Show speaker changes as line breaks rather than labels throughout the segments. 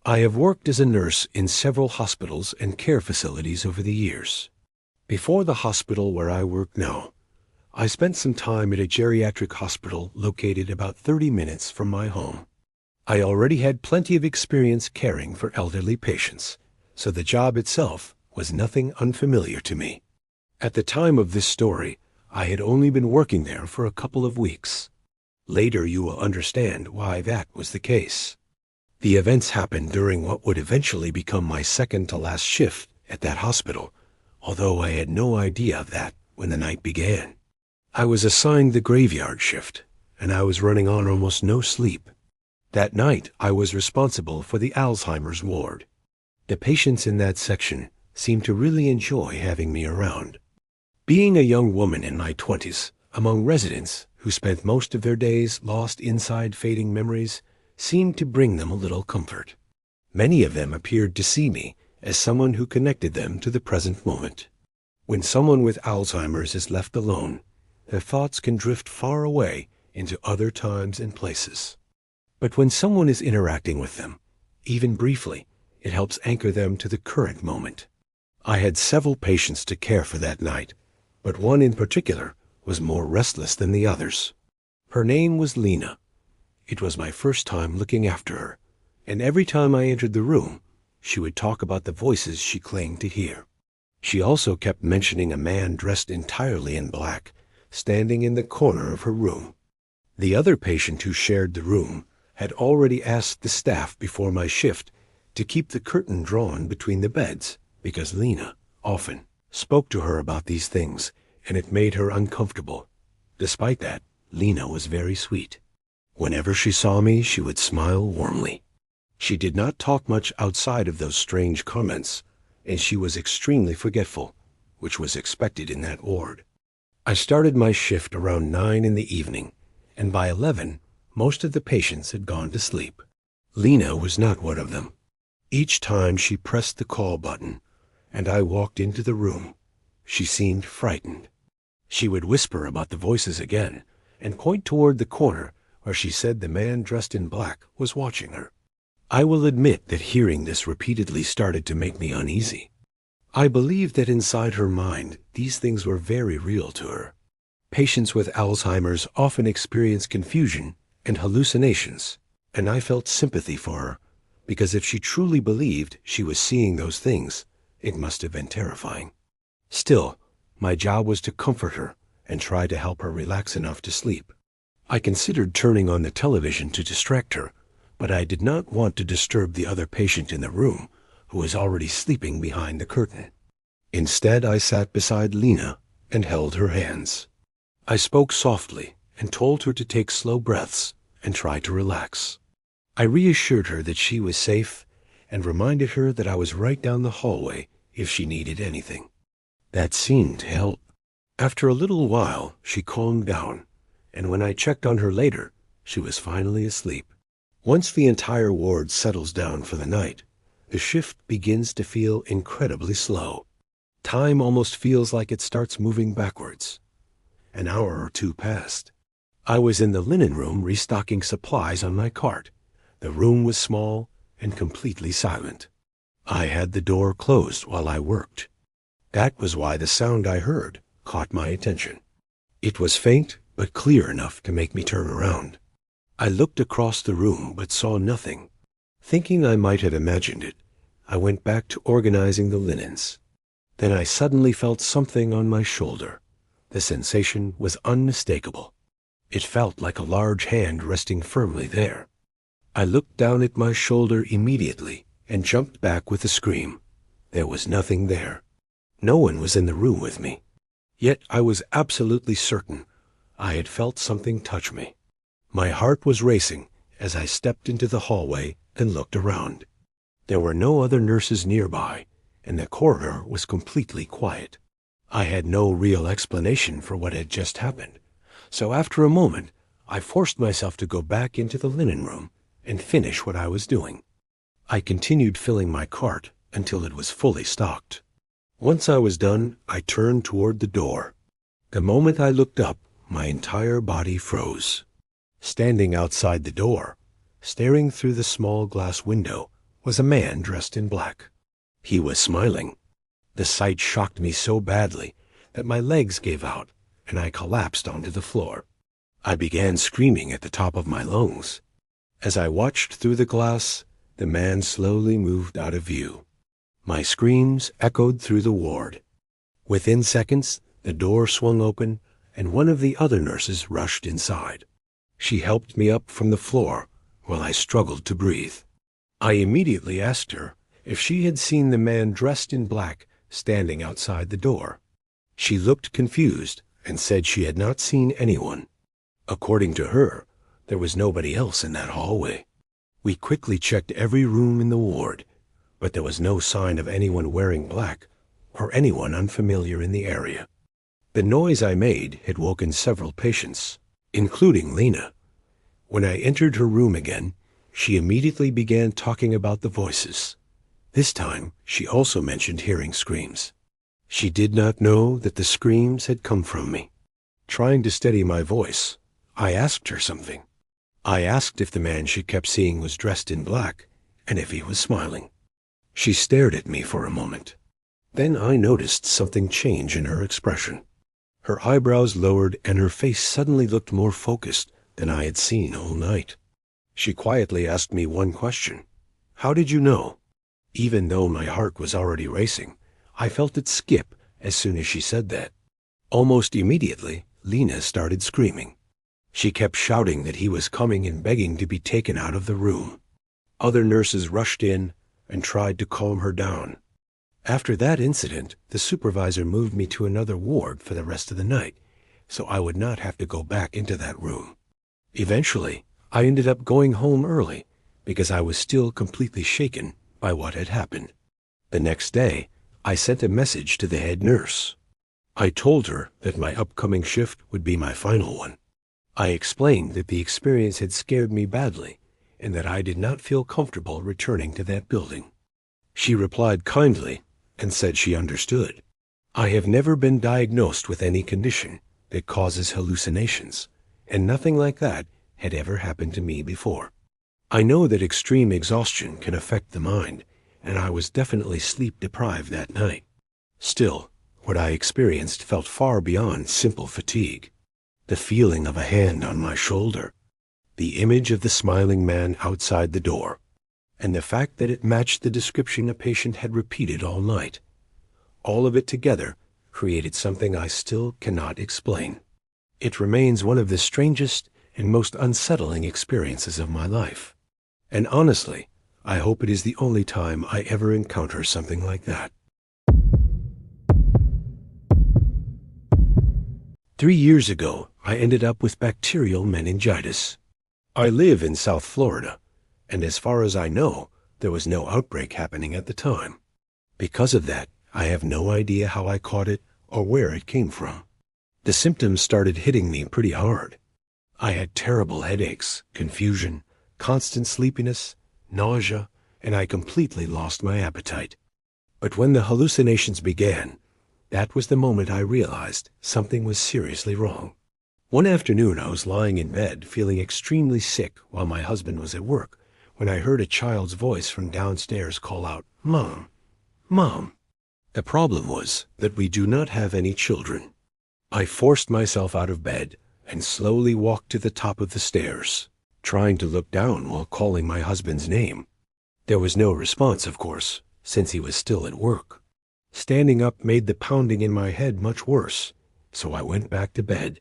I have worked as a nurse in several hospitals and care facilities over the years. Before the hospital where I work now, I spent some time at a geriatric hospital located about 30 minutes from my home. I already had plenty of experience caring for elderly patients, so the job itself was nothing unfamiliar to me. At the time of this story, I had only been working there for a couple of weeks. Later you will understand why that was the case. The events happened during what would eventually become my second to last shift at that hospital, although I had no idea of that when the night began. I was assigned the graveyard shift, and I was running on almost no sleep. That night, I was responsible for the Alzheimer's ward. The patients in that section seemed to really enjoy having me around. Being a young woman in my 20s, among residents who spent most of their days lost inside fading memories, seemed to bring them a little comfort. Many of them appeared to see me as someone who connected them to the present moment. When someone with Alzheimer's is left alone, their thoughts can drift far away into other times and places. But when someone is interacting with them, even briefly, it helps anchor them to the current moment. I had several patients to care for that night, but one in particular was more restless than the others. Her name was Lena. It was my first time looking after her, and every time I entered the room, she would talk about the voices she claimed to hear. She also kept mentioning a man dressed entirely in black, standing in the corner of her room. The other patient who shared the room had already asked the staff before my shift to keep the curtain drawn between the beds, because Lena often spoke to her about these things, and it made her uncomfortable. Despite that, Lena was very sweet. Whenever she saw me, she would smile warmly. She did not talk much outside of those strange comments, and she was extremely forgetful, which was expected in that ward. I started my shift around 9 in the evening, and by 11, most of the patients had gone to sleep. Lena was not one of them. Each time she pressed the call button, and I walked into the room, she seemed frightened. She would whisper about the voices again, and point toward the corner where she said the man dressed in black was watching her. I will admit that hearing this repeatedly started to make me uneasy. I believed that inside her mind, these things were very real to her. Patients with Alzheimer's often experience confusion and hallucinations, and I felt sympathy for her, because if she truly believed she was seeing those things, it must have been terrifying. Still, my job was to comfort her and try to help her relax enough to sleep. I considered turning on the television to distract her, but I did not want to disturb the other patient in the room, who was already sleeping behind the curtain. Instead, I sat beside Lena and held her hands. I spoke softly and told her to take slow breaths and try to relax. I reassured her that she was safe and reminded her that I was right down the hallway if she needed anything. That seemed to help. After a little while, she calmed down, and when I checked on her later, she was finally asleep. Once the entire ward settles down for the night, the shift begins to feel incredibly slow. Time almost feels like it starts moving backwards. An hour or two passed. I was in the linen room restocking supplies on my cart. The room was small and completely silent. I had the door closed while I worked. That was why the sound I heard caught my attention. It was faint but clear enough to make me turn around. I looked across the room but saw nothing. Thinking I might have imagined it, I went back to organizing the linens. Then I suddenly felt something on my shoulder. The sensation was unmistakable. It felt like a large hand resting firmly there. I looked down at my shoulder immediately and jumped back with a scream. There was nothing there. No one was in the room with me. Yet I was absolutely certain I had felt something touch me. My heart was racing as I stepped into the hallway and looked around. There were no other nurses nearby, and the corridor was completely quiet. I had no real explanation for what had just happened, so after a moment, I forced myself to go back into the linen room and finish what I was doing. I continued filling my cart until it was fully stocked. Once I was done, I turned toward the door. The moment I looked up, my entire body froze. Standing outside the door, staring through the small glass window, was a man dressed in black. He was smiling. The sight shocked me so badly that my legs gave out and I collapsed onto the floor. I began screaming at the top of my lungs. As I watched through the glass, the man slowly moved out of view. My screams echoed through the ward. Within seconds, the door swung open and one of the other nurses rushed inside. She helped me up from the floor while I struggled to breathe. I immediately asked her if she had seen the man dressed in black standing outside the door. She looked confused and said she had not seen anyone. According to her, there was nobody else in that hallway. We quickly checked every room in the ward, but there was no sign of anyone wearing black or anyone unfamiliar in the area. The noise I made had woken several patients, including Lena. When I entered her room again, she immediately began talking about the voices. This time, she also mentioned hearing screams. She did not know that the screams had come from me. Trying to steady my voice, I asked her something. I asked if the man she kept seeing was dressed in black and if he was smiling. She stared at me for a moment. Then I noticed something change in her expression. Her eyebrows lowered and her face suddenly looked more focused than I had seen all night. She quietly asked me one question. "How did you know?" Even though my heart was already racing, I felt it skip as soon as she said that. Almost immediately, Lena started screaming. She kept shouting that he was coming and begging to be taken out of the room. Other nurses rushed in and tried to calm her down. After that incident, the supervisor moved me to another ward for the rest of the night, so I would not have to go back into that room. Eventually, I ended up going home early because I was still completely shaken by what had happened. The next day, I sent a message to the head nurse. I told her that my upcoming shift would be my final one. I explained that the experience had scared me badly and that I did not feel comfortable returning to that building. She replied kindly and said she understood. I have never been diagnosed with any condition that causes hallucinations, and nothing like that had ever happened to me before. I know that extreme exhaustion can affect the mind, and I was definitely sleep-deprived that night. Still, what I experienced felt far beyond simple fatigue. The feeling of a hand on my shoulder, the image of the smiling man outside the door, and the fact that it matched the description a patient had repeated all night. All of it together created something I still cannot explain. It remains one of the strangest and most unsettling experiences of my life. And honestly, I hope it is the only time I ever encounter something like that. 3 years ago, I ended up with bacterial meningitis. I live in South Florida, and as far as I know, there was no outbreak happening at the time. Because of that, I have no idea how I caught it or where it came from. The symptoms started hitting me pretty hard. I had terrible headaches, confusion, constant sleepiness, nausea, and I completely lost my appetite. But when the hallucinations began, that was the moment I realized something was seriously wrong. One afternoon I was lying in bed feeling extremely sick while my husband was at work when I heard a child's voice from downstairs call out, "Mom, Mom." The problem was that we do not have any children. I forced myself out of bed and slowly walked to the top of the stairs, trying to look down while calling my husband's name. There was no response, of course, since he was still at work. Standing up made the pounding in my head much worse, so I went back to bed.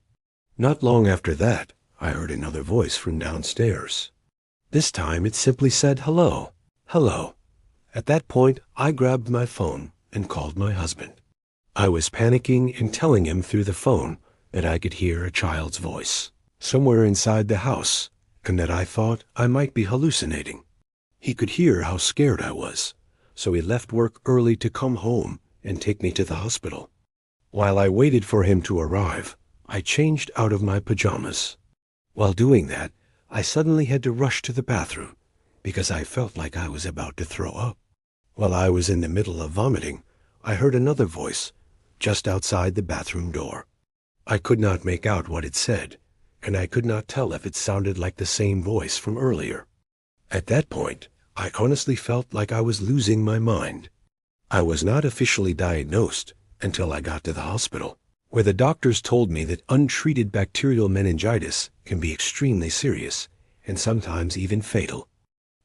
Not long after that, I heard another voice from downstairs. This time it simply said, "Hello, hello." At that point, I grabbed my phone and called my husband. I was panicking and telling him through the phone that I could hear a child's voice somewhere inside the house and that I thought I might be hallucinating. He could hear how scared I was, so he left work early to come home and take me to the hospital. While I waited for him to arrive, I changed out of my pajamas. While doing that, I suddenly had to rush to the bathroom because I felt like I was about to throw up. While I was in the middle of vomiting, I heard another voice just outside the bathroom door. I could not make out what it said, and I could not tell if it sounded like the same voice from earlier. At that point, I honestly felt like I was losing my mind. I was not officially diagnosed until I got to the hospital, where the doctors told me that untreated bacterial meningitis can be extremely serious and sometimes even fatal.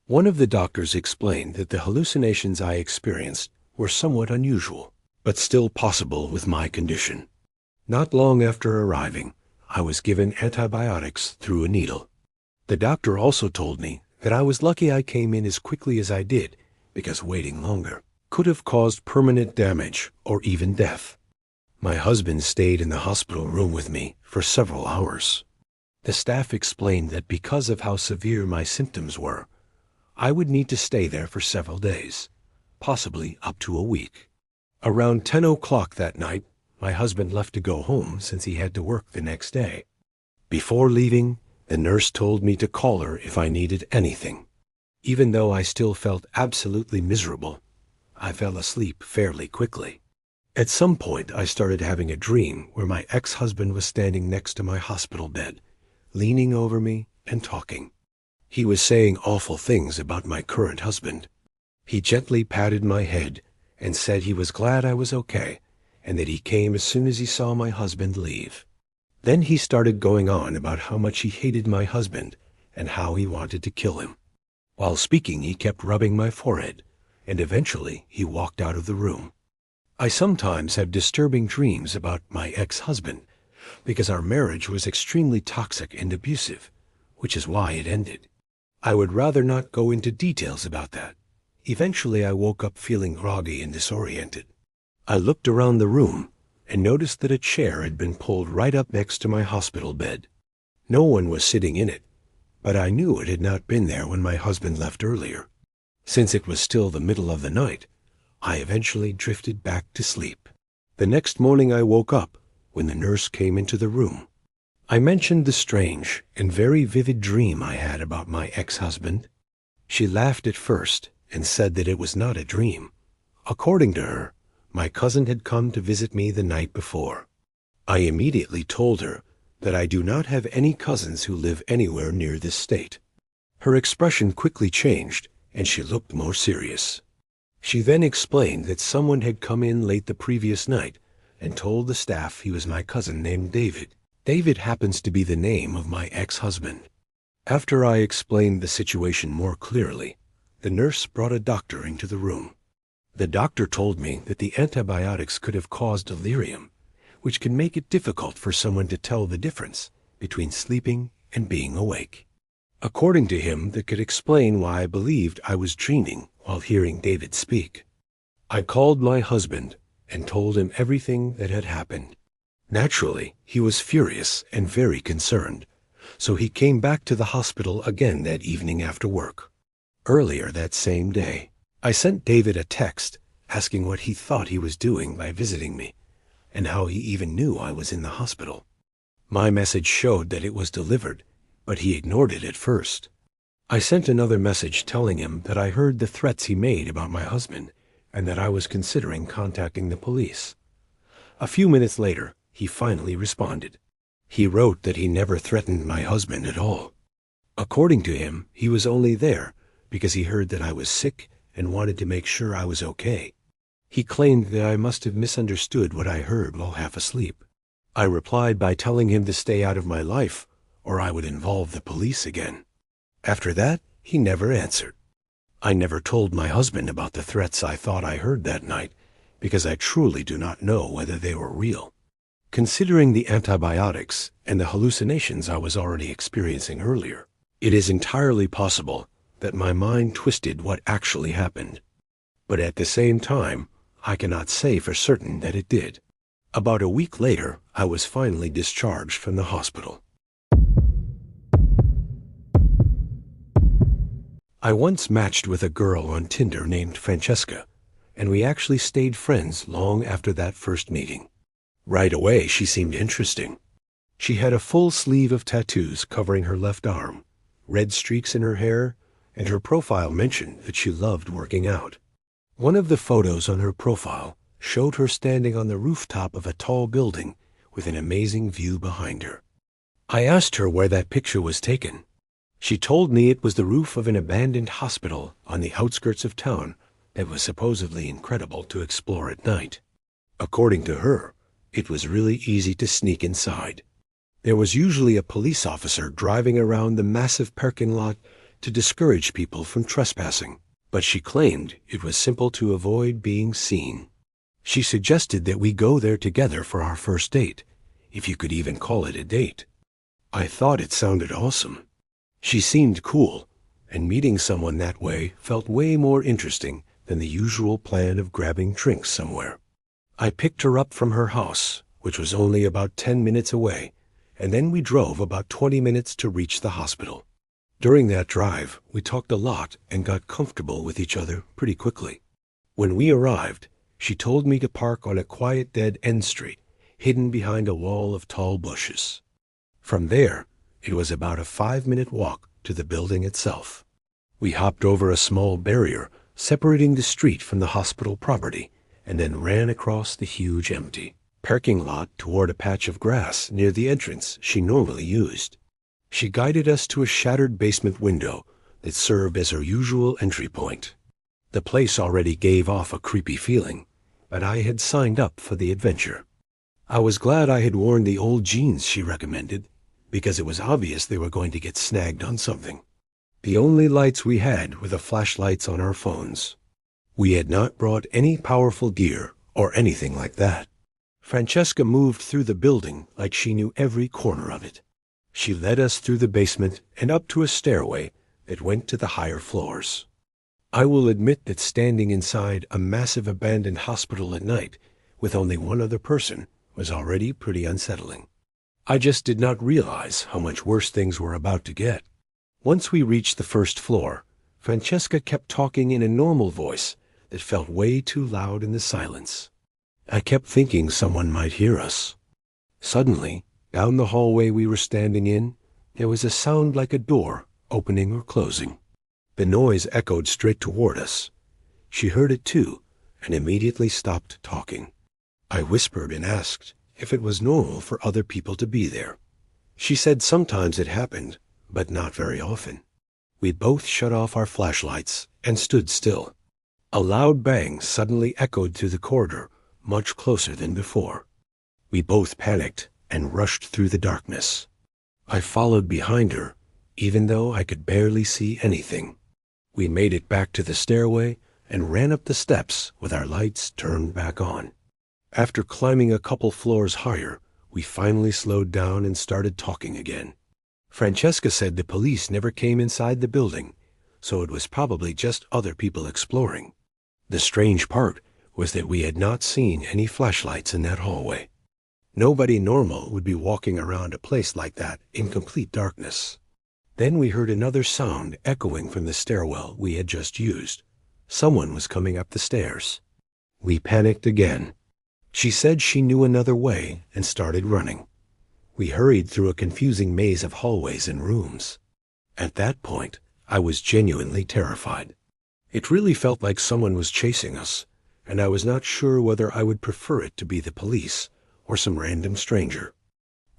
One of the doctors explained that the hallucinations I experienced were somewhat unusual, but still possible with my condition. Not long after arriving, I was given antibiotics through a needle. The doctor also told me that I was lucky I came in as quickly as I did, because waiting longer could have caused permanent damage or even death. My husband stayed in the hospital room with me for several hours. The staff explained that because of how severe my symptoms were, I would need to stay there for several days, possibly up to a week. Around 10 o'clock that night, my husband left to go home since he had to work the next day. Before leaving, the nurse told me to call her if I needed anything. Even though I still felt absolutely miserable, I fell asleep fairly quickly. At some point, I started having a dream where my ex-husband was standing next to my hospital bed, leaning over me and talking. He was saying awful things about my current husband. He gently patted my head and said he was glad I was okay and that he came as soon as he saw my husband leave. Then he started going on about how much he hated my husband and how he wanted to kill him. While speaking, he kept rubbing my forehead, and eventually he walked out of the room. I sometimes have disturbing dreams about my ex-husband because our marriage was extremely toxic and abusive, which is why it ended. I would rather not go into details about that. Eventually, I woke up feeling groggy and disoriented. I looked around the room and noticed that a chair had been pulled right up next to my hospital bed. No one was sitting in it, but I knew it had not been there when my husband left earlier. Since it was still the middle of the night, I eventually drifted back to sleep. The next morning I woke up when the nurse came into the room. I mentioned the strange and very vivid dream I had about my ex-husband. She laughed at first and said that it was not a dream. According to her, my cousin had come to visit me the night before. I immediately told her that I do not have any cousins who live anywhere near this state. Her expression quickly changed, and she looked more serious. She then explained that someone had come in late the previous night and told the staff he was my cousin named David. David happens to be the name of my ex-husband. After I explained the situation more clearly, the nurse brought a doctor into the room. The doctor told me that the antibiotics could have caused delirium, which can make it difficult for someone to tell the difference between sleeping and being awake. According to him, that could explain why I believed I was dreaming while hearing David speak. I called my husband and told him everything that had happened. Naturally, he was furious and very concerned, so he came back to the hospital again that evening after work. Earlier that same day, I sent David a text asking what he thought he was doing by visiting me, and how he even knew I was in the hospital. My message showed that it was delivered, but he ignored it at first. I sent another message telling him that I heard the threats he made about my husband, and that I was considering contacting the police. A few minutes later, he finally responded. He wrote that he never threatened my husband at all. According to him, he was only there because he heard that I was sick and wanted to make sure I was okay. He claimed that I must have misunderstood what I heard while half asleep. I replied by telling him to stay out of my life, or I would involve the police again. After that, he never answered. I never told my husband about the threats I thought I heard that night, because I truly do not know whether they were real. Considering the antibiotics and the hallucinations I was already experiencing earlier, it is entirely possible that my mind twisted what actually happened. But at the same time, I cannot say for certain that it did. About a week later, I was finally discharged from the hospital. I once matched with a girl on Tinder named Francesca, and we actually stayed friends long after that first meeting. Right away, she seemed interesting. She had a full sleeve of tattoos covering her left arm, red streaks in her hair, and her profile mentioned that she loved working out. One of the photos on her profile showed her standing on the rooftop of a tall building with an amazing view behind her. I asked her where that picture was taken. She told me it was the roof of an abandoned hospital on the outskirts of town that was supposedly incredible to explore at night. According to her, it was really easy to sneak inside. There was usually a police officer driving around the massive parking lot to discourage people from trespassing, but she claimed it was simple to avoid being seen. She suggested that we go there together for our first date, if you could even call it a date. I thought it sounded awesome. She seemed cool, and meeting someone that way felt way more interesting than the usual plan of grabbing drinks somewhere. I picked her up from her house, which was only about 10 minutes away, and then we drove about 20 minutes to reach the hospital. During that drive, we talked a lot and got comfortable with each other pretty quickly. When we arrived, she told me to park on a quiet dead-end street, hidden behind a wall of tall bushes. From there, it was about a 5-minute walk to the building itself. We hopped over a small barrier separating the street from the hospital property, and then ran across the huge empty parking lot toward a patch of grass near the entrance she normally used. She guided us to a shattered basement window that served as her usual entry point. The place already gave off a creepy feeling, but I had signed up for the adventure. I was glad I had worn the old jeans she recommended, because it was obvious they were going to get snagged on something. The only lights we had were the flashlights on our phones. We had not brought any powerful gear or anything like that. Francesca moved through the building like she knew every corner of it. She led us through the basement and up to a stairway that went to the higher floors. I will admit that standing inside a massive abandoned hospital at night with only one other person was already pretty unsettling. I just did not realize how much worse things were about to get. Once we reached the first floor, Francesca kept talking in a normal voice that felt way too loud in the silence. I kept thinking someone might hear us. Suddenly, down the hallway we were standing in, there was a sound like a door opening or closing. The noise echoed straight toward us. She heard it too, and immediately stopped talking. I whispered and asked if it was normal for other people to be there. She said sometimes it happened, but not very often. We both shut off our flashlights and stood still. A loud bang suddenly echoed through the corridor, much closer than before. We both panicked and rushed through the darkness. I followed behind her, even though I could barely see anything. We made it back to the stairway and ran up the steps with our lights turned back on. After climbing a couple floors higher, we finally slowed down and started talking again. Francesca said the police never came inside the building, so it was probably just other people exploring. The strange part was that we had not seen any flashlights in that hallway. Nobody normal would be walking around a place like that in complete darkness. Then we heard another sound echoing from the stairwell we had just used. Someone was coming up the stairs. We panicked again. She said she knew another way and started running. We hurried through a confusing maze of hallways and rooms. At that point, I was genuinely terrified. It really felt like someone was chasing us, and I was not sure whether I would prefer it to be the police or some random stranger.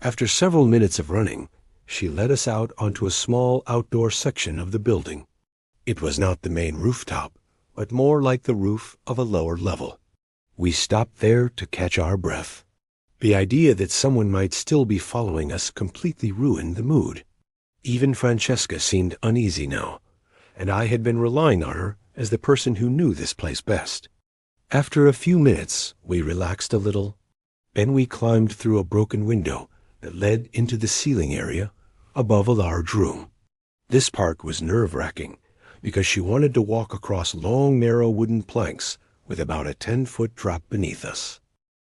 After several minutes of running, she led us out onto a small outdoor section of the building. It was not the main rooftop, but more like the roof of a lower level. We stopped there to catch our breath. The idea that someone might still be following us completely ruined the mood. Even Francesca seemed uneasy now, and I had been relying on her as the person who knew this place best. After a few minutes, we relaxed a little. Then we climbed through a broken window that led into the ceiling area above a large room. This part was nerve-wracking because she wanted to walk across long, narrow wooden planks with about a 10-foot drop beneath us.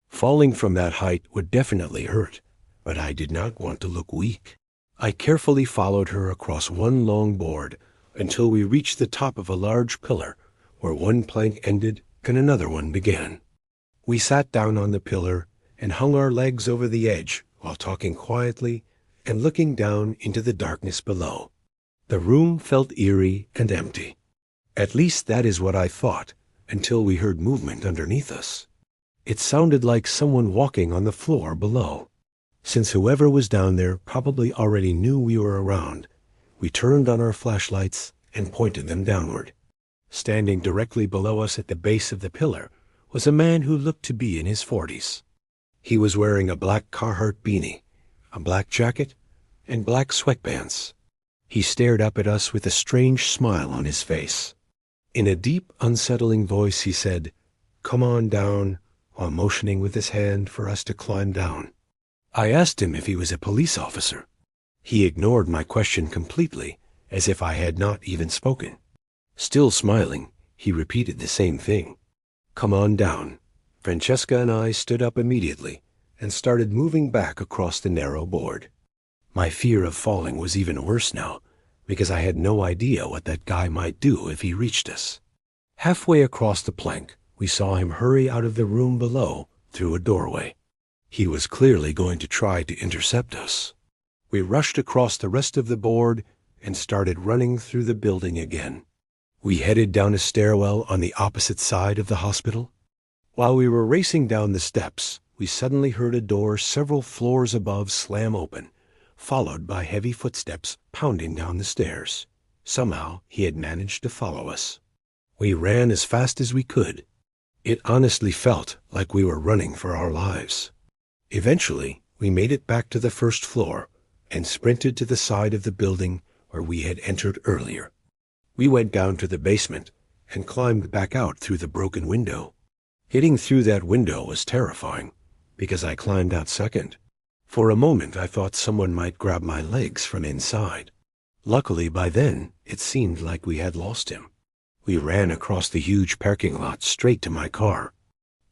Falling from that height would definitely hurt, but I did not want to look weak. I carefully followed her across one long board until we reached the top of a large pillar where one plank ended and another one began. We sat down on the pillar and hung our legs over the edge while talking quietly and looking down into the darkness below. The room felt eerie and empty. At least that is what I thought until we heard movement underneath us. It sounded like someone walking on the floor below. Since whoever was down there probably already knew we were around, We turned on our flashlights and pointed them downward. Standing directly below us at the base of the pillar was a man who looked to be in his 40s. He was wearing a black Carhartt beanie, a black jacket, and black sweatpants. He stared up at us with a strange smile on his face. In a deep, unsettling voice he said, "Come on down," while motioning with his hand for us to climb down. I asked him if he was a police officer. He ignored my question completely, as if I had not even spoken. Still smiling, he repeated the same thing. "Come on down." Francesca and I stood up immediately and started moving back across the narrow board. My fear of falling was even worse now, because I had no idea what that guy might do if he reached us. Halfway across the plank, we saw him hurry out of the room below through a doorway. He was clearly going to try to intercept us. We rushed across the rest of the board and started running through the building again. We headed down a stairwell on the opposite side of the hospital. While we were racing down the steps, we suddenly heard a door several floors above slam open, followed by heavy footsteps pounding down the stairs. Somehow he had managed to follow us. We ran as fast as we could. It honestly felt like we were running for our lives. Eventually, we made it back to the first floor and sprinted to the side of the building where we had entered earlier. We went down to the basement and climbed back out through the broken window. Hitting through that window was terrifying, because I climbed out second. For a moment I thought someone might grab my legs from inside. Luckily by then it seemed like we had lost him. We ran across the huge parking lot straight to my car.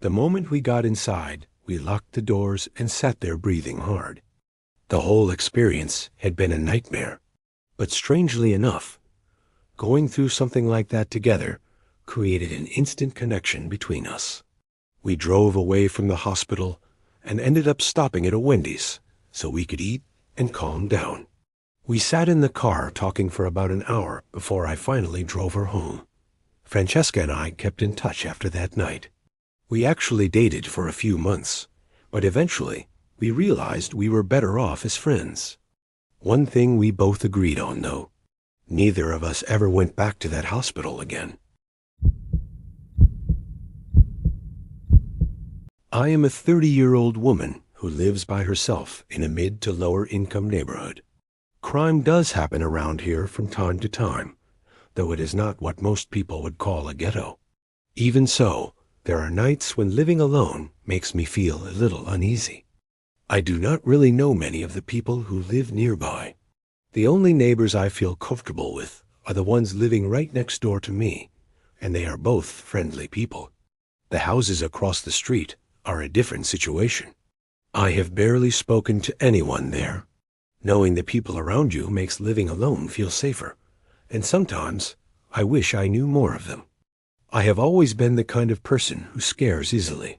The moment we got inside, we locked the doors and sat there breathing hard. The whole experience had been a nightmare. But strangely enough, going through something like that together created an instant connection between us. We drove away from the hospital and ended up stopping at a Wendy's so we could eat and calm down. We sat in the car talking for about an hour before I finally drove her home. Francesca and I kept in touch after that night. We actually dated for a few months, but eventually we realized we were better off as friends. One thing we both agreed on, though: neither of us ever went back to that hospital again. I am a 30-year-old woman who lives by herself in a mid to lower income neighborhood. Crime does happen around here from time to time, though it is not what most people would call a ghetto. Even so, there are nights when living alone makes me feel a little uneasy. I do not really know many of the people who live nearby. The only neighbors I feel comfortable with are the ones living right next door to me, and they are both friendly people. The houses across the street are a different situation. I have barely spoken to anyone there. Knowing the people around you makes living alone feel safer, and sometimes I wish I knew more of them. I have always been the kind of person who scares easily.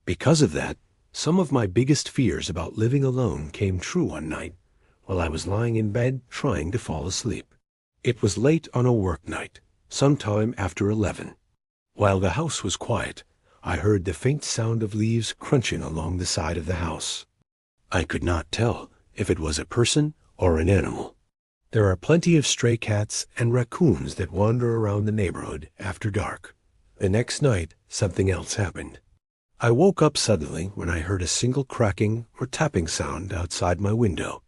Because of that, some of my biggest fears about living alone came true one night while I was lying in bed trying to fall asleep. It was late on a work night, sometime after 11. While the house was quiet, I heard the faint sound of leaves crunching along the side of the house. I could not tell if it was a person or an animal. There are plenty of stray cats and raccoons that wander around the neighborhood after dark. The next night, something else happened. I woke up suddenly when I heard a single cracking or tapping sound outside my window.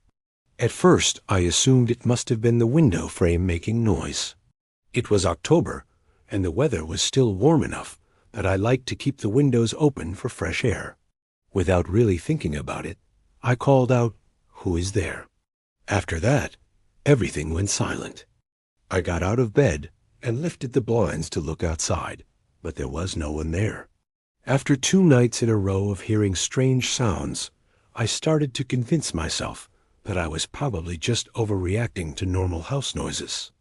At first, I assumed it must have been the window frame making noise. It was October, and the weather was still warm enough that I liked to keep the windows open for fresh air. Without really thinking about it, I called out, "Who is there?" After that, everything went silent. I got out of bed and lifted the blinds to look outside, but there was no one there. After 2 nights in a row of hearing strange sounds, I started to convince myself that I was probably just overreacting to normal house noises.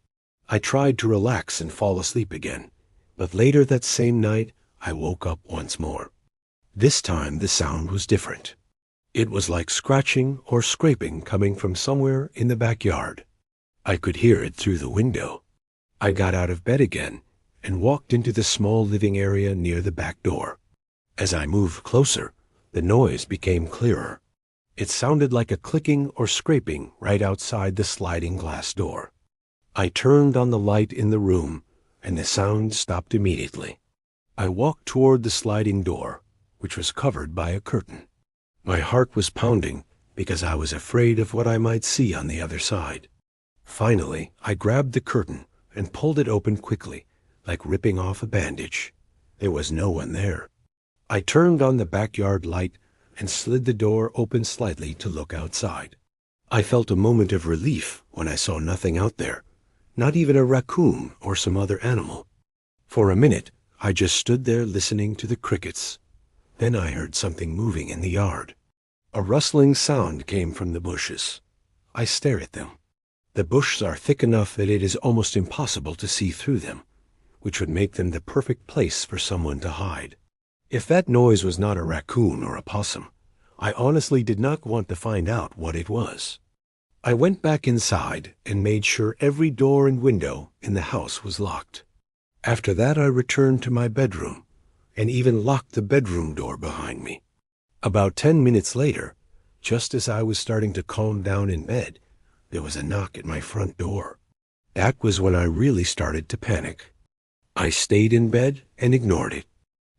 I tried to relax and fall asleep again, but later that same night, I woke up once more. This time the sound was different. It was like scratching or scraping coming from somewhere in the backyard. I could hear it through the window. I got out of bed again and walked into the small living area near the back door. As I moved closer, the noise became clearer. It sounded like a clicking or scraping right outside the sliding glass door. I turned on the light in the room, and the sound stopped immediately. I walked toward the sliding door, which was covered by a curtain. My heart was pounding because I was afraid of what I might see on the other side. Finally, I grabbed the curtain and pulled it open quickly, like ripping off a bandage. There was no one there. I turned on the backyard light and slid the door open slightly to look outside. I felt a moment of relief when I saw nothing out there, not even a raccoon or some other animal. For a minute, I just stood there listening to the crickets. Then I heard something moving in the yard. A rustling sound came from the bushes. I stared at them. The bushes are thick enough that it is almost impossible to see through them, which would make them the perfect place for someone to hide. If that noise was not a raccoon or a possum, I honestly did not want to find out what it was. I went back inside and made sure every door and window in the house was locked. After that, I returned to my bedroom and even locked the bedroom door behind me. About 10 minutes later, just as I was starting to calm down in bed, there was a knock at my front door. That was when I really started to panic. I stayed in bed and ignored it.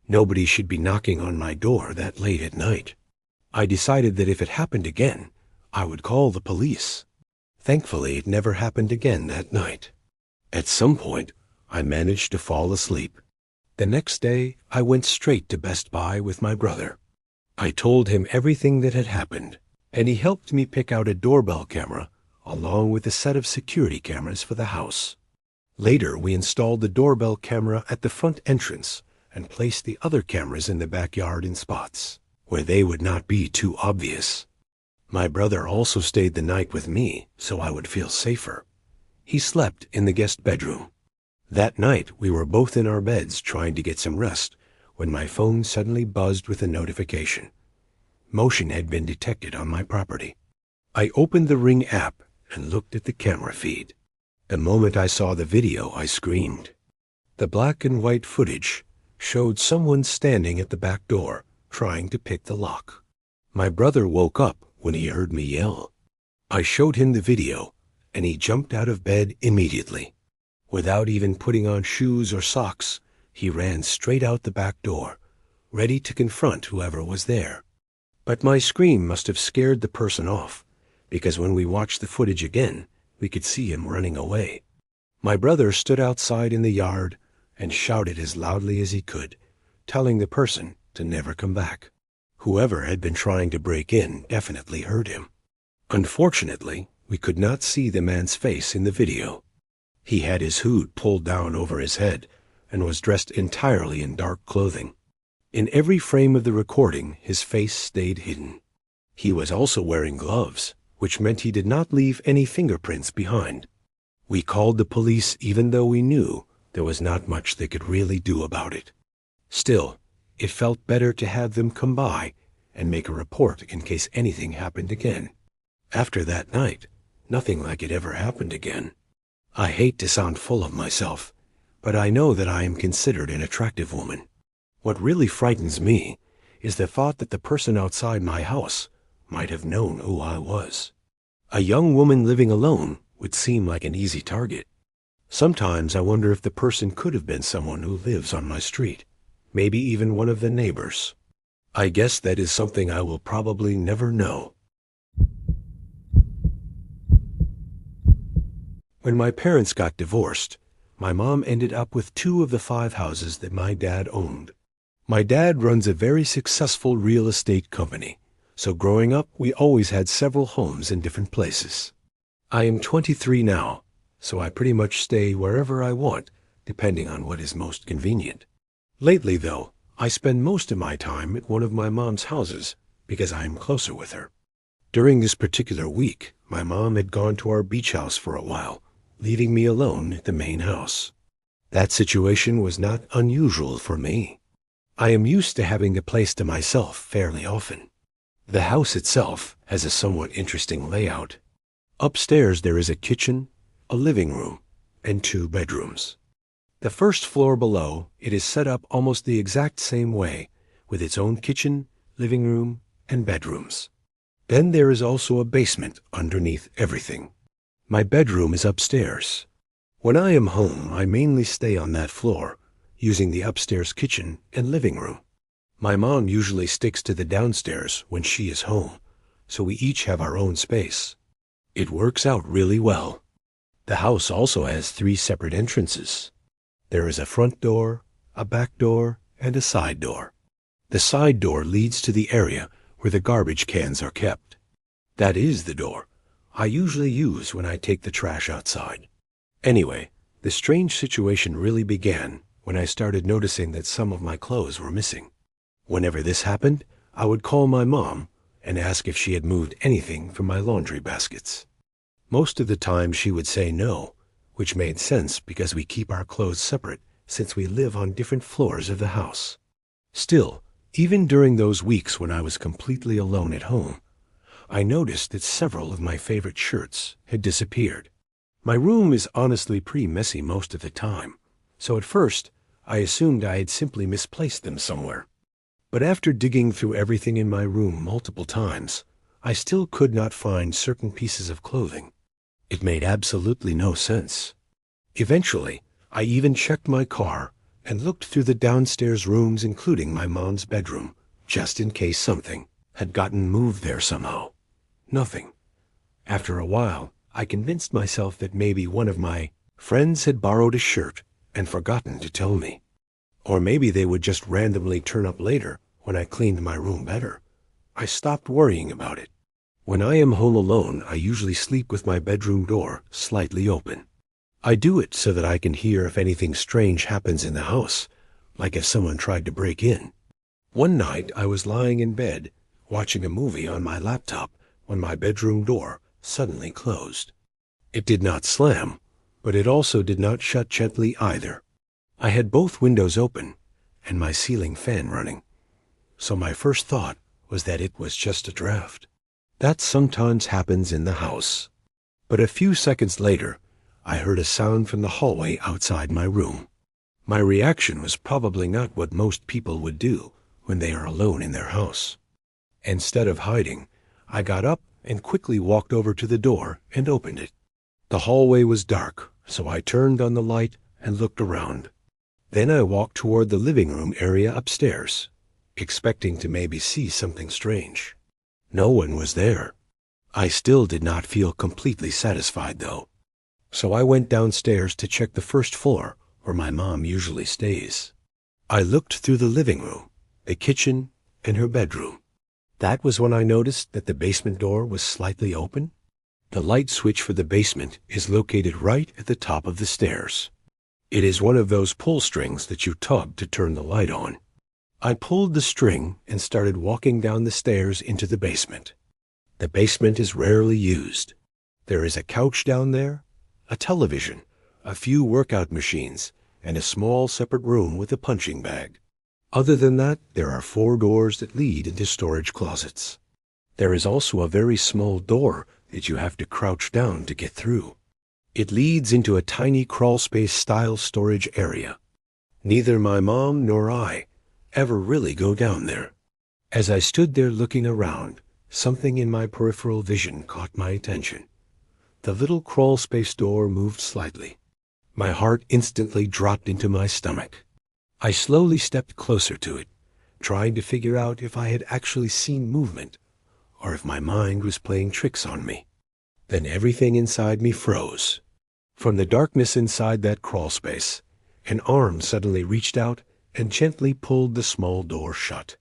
Nobody should be knocking on my door that late at night. I decided that if it happened again, I would call the police. Thankfully, it never happened again that night. At some point, I managed to fall asleep. The next day, I went straight to Best Buy with my brother. I told him everything that had happened, and he helped me pick out a doorbell camera along with a set of security cameras for the house. Later, we installed the doorbell camera at the front entrance and placed the other cameras in the backyard in spots where they would not be too obvious. My brother also stayed the night with me so I would feel safer. He slept in the guest bedroom. That night, we were both in our beds trying to get some rest when my phone suddenly buzzed with a notification. Motion had been detected on my property. I opened the Ring app and looked at the camera feed. The moment I saw the video, I screamed. The black and white footage showed someone standing at the back door trying to pick the lock. My brother woke up when he heard me yell. I showed him the video, and he jumped out of bed immediately. Without even putting on shoes or socks, he ran straight out the back door, ready to confront whoever was there. But my scream must have scared the person off, because when we watched the footage again, we could see him running away. My brother stood outside in the yard and shouted as loudly as he could, telling the person to never come back. Whoever had been trying to break in definitely heard him. Unfortunately, we could not see the man's face in the video. He had his hood pulled down over his head and was dressed entirely in dark clothing. In every frame of the recording, his face stayed hidden. He was also wearing gloves, which meant he did not leave any fingerprints behind. We called the police even though we knew there was not much they could really do about it. Still, it felt better to have them come by and make a report in case anything happened again. After that night, nothing like it ever happened again. I hate to sound full of myself, but I know that I am considered an attractive woman. What really frightens me is the thought that the person outside my house might have known who I was. A young woman living alone would seem like an easy target. Sometimes I wonder if the person could have been someone who lives on my street, maybe even one of the neighbors. I guess that is something I will probably never know. When my parents got divorced, my mom ended up with 2 of the 5 houses that my dad owned. My dad runs a very successful real estate company, so growing up we always had several homes in different places. I am 23 now, so I pretty much stay wherever I want, depending on what is most convenient. Lately, though, I spend most of my time at one of my mom's houses because I am closer with her. During this particular week, my mom had gone to our beach house for a while, leaving me alone at the main house. That situation was not unusual for me. I am used to having the place to myself fairly often. The house itself has a somewhat interesting layout. Upstairs there is a kitchen, a living room, and 2 bedrooms. The first floor below, it is set up almost the exact same way, with its own kitchen, living room, and bedrooms. Then there is also a basement underneath everything. My bedroom is upstairs. When I am home, I mainly stay on that floor, using the upstairs kitchen and living room. My mom usually sticks to the downstairs when she is home, so we each have our own space. It works out really well. The house also has 3 separate entrances. There is a front door, a back door, and a side door. The side door leads to the area where the garbage cans are kept. That is the door I usually use when I take the trash outside. Anyway, the strange situation really began when I started noticing that some of my clothes were missing. Whenever this happened, I would call my mom and ask if she had moved anything from my laundry baskets. Most of the time she would say no, which made sense because we keep our clothes separate since we live on different floors of the house. Still, even during those weeks when I was completely alone at home, I noticed that several of my favorite shirts had disappeared. My room is honestly pretty messy most of the time, so at first I assumed I had simply misplaced them somewhere. But after digging through everything in my room multiple times, I still could not find certain pieces of clothing. It made absolutely no sense. Eventually, I even checked my car and looked through the downstairs rooms, including my mom's bedroom, just in case something had gotten moved there somehow. Nothing. After a while, I convinced myself that maybe one of my friends had borrowed a shirt and forgotten to tell me. Or maybe they would just randomly turn up later when I cleaned my room better. I stopped worrying about it. When I am home alone, I usually sleep with my bedroom door slightly open. I do it so that I can hear if anything strange happens in the house, like if someone tried to break in. One night, I was lying in bed, watching a movie on my laptop, when my bedroom door suddenly closed. It did not slam, but it also did not shut gently either. I had both windows open and my ceiling fan running, so my first thought was that it was just a draft. That sometimes happens in the house. But a few seconds later, I heard a sound from the hallway outside my room. My reaction was probably not what most people would do when they are alone in their house. Instead of hiding, I got up and quickly walked over to the door and opened it. The hallway was dark, so I turned on the light and looked around. Then I walked toward the living room area upstairs, expecting to maybe see something strange. No one was there. I still did not feel completely satisfied, though. So I went downstairs to check the first floor, where my mom usually stays. I looked through the living room, the kitchen, and her bedroom. That was when I noticed that the basement door was slightly open. The light switch for the basement is located right at the top of the stairs. It is one of those pull strings that you tug to turn the light on. I pulled the string and started walking down the stairs into the basement. The basement is rarely used. There is a couch down there, a television, a few workout machines, and a small separate room with a punching bag. Other than that, there are 4 doors that lead into storage closets. There is also a very small door that you have to crouch down to get through. It leads into a tiny crawlspace-style storage area. Neither my mom nor I ever really go down there. As I stood there looking around, something in my peripheral vision caught my attention. The little crawlspace door moved slightly. My heart instantly dropped into my stomach. I slowly stepped closer to it, trying to figure out if I had actually seen movement, or if my mind was playing tricks on me. Then everything inside me froze. From the darkness inside that crawlspace, an arm suddenly reached out and gently pulled the small door shut.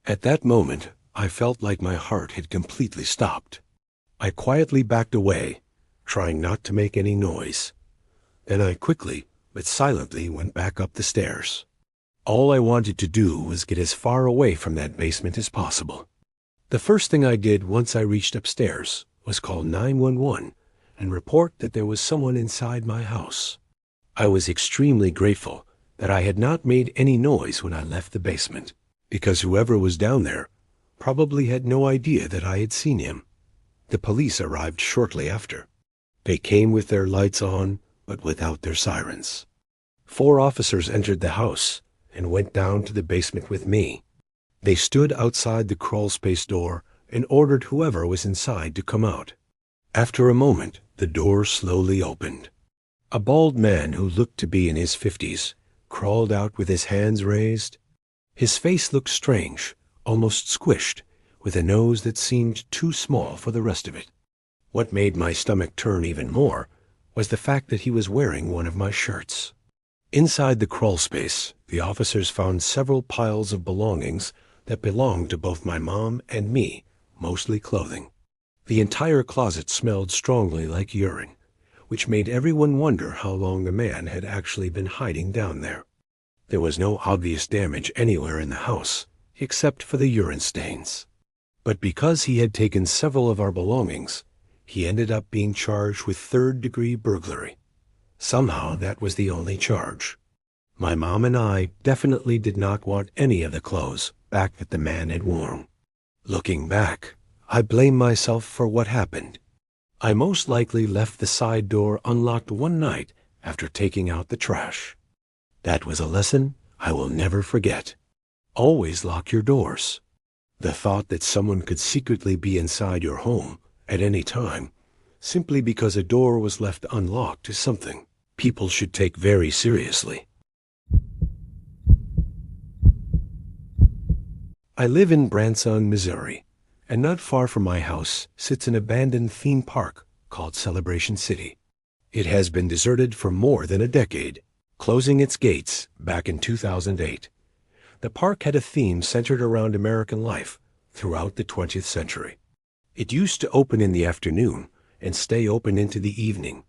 At that moment, I felt like my heart had completely stopped. I quietly backed away, trying not to make any noise. Then I quickly, but silently, went back up the stairs. All I wanted to do was get as far away from that basement as possible. The first thing I did once I reached upstairs was call 911 and report that there was someone inside my house. I was extremely grateful that I had not made any noise when I left the basement, because whoever was down there probably had no idea that I had seen him. The police arrived shortly after. They came with their lights on, but without their sirens. 4 officers entered the house and went down to the basement with me. They stood outside the crawlspace door and ordered whoever was inside to come out. After a moment, the door slowly opened. A bald man who looked to be in his 50s crawled out with his hands raised. His face looked strange, almost squished, with a nose that seemed too small for the rest of it. What made my stomach turn even more was the fact that he was wearing one of my shirts. Inside the crawl space, the officers found several piles of belongings that belonged to both my mom and me, mostly clothing. The entire closet smelled strongly like urine, which made everyone wonder how long the man had actually been hiding down there. There was no obvious damage anywhere in the house, except for the urine stains. But because he had taken several of our belongings, he ended up being charged with third-degree burglary. Somehow that was the only charge. My mom and I definitely did not want any of the clothes back that the man had worn. Looking back, I blame myself for what happened. I most likely left the side door unlocked one night after taking out the trash. That was a lesson I will never forget. Always lock your doors. The thought that someone could secretly be inside your home at any time, simply because a door was left unlocked, is something people should take very seriously. I live in Branson, Missouri, and not far from my house sits an abandoned theme park called Celebration City. It has been deserted for more than a decade, closing its gates back in 2008. The park had a theme centered around American life throughout the 20th century. It used to open in the afternoon and stay open into the evening,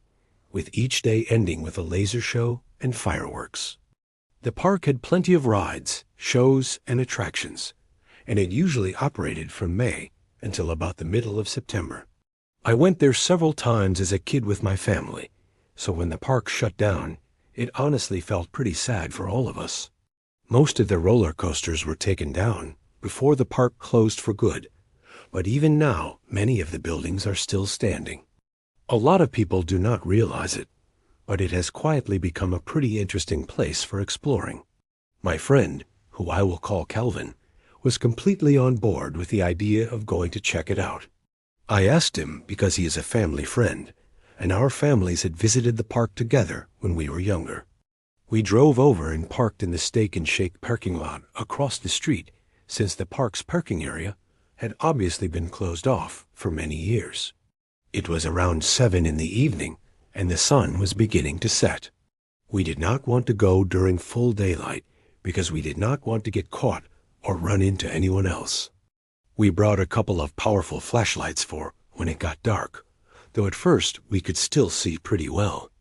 with each day ending with a laser show and fireworks. The park had plenty of rides, shows, and attractions, and it usually operated from May until about the middle of September. I went there several times as a kid with my family, so when the park shut down, it honestly felt pretty sad for all of us. Most of the roller coasters were taken down before the park closed for good, but even now, many of the buildings are still standing. A lot of people do not realize it, but it has quietly become a pretty interesting place for exploring. My friend, who I will call Calvin, was completely on board with the idea of going to check it out. I asked him because he is a family friend, and our families had visited the park together when we were younger. We drove over and parked in the Steak and Shake parking lot across the street, since the park's parking area had obviously been closed off for many years. It was around 7 in the evening, and the sun was beginning to set. We did not want to go during full daylight because we did not want to get caught or run into anyone else. We brought a couple of powerful flashlights for when it got dark, though at first we could still see pretty well.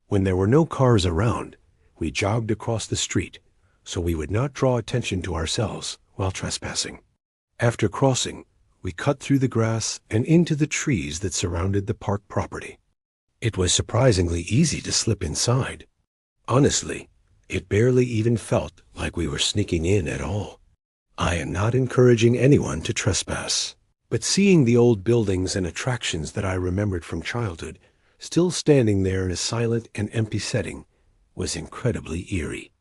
When there were no cars around, we jogged across the street so we would not draw attention to ourselves while trespassing. After crossing, we cut through the grass and into the trees that surrounded the park property. It was surprisingly easy to slip inside. Honestly, it barely even felt like we were sneaking in at all. I am not encouraging anyone to trespass, but seeing the old buildings and attractions that I remembered from childhood still standing there in a silent and empty setting was incredibly eerie.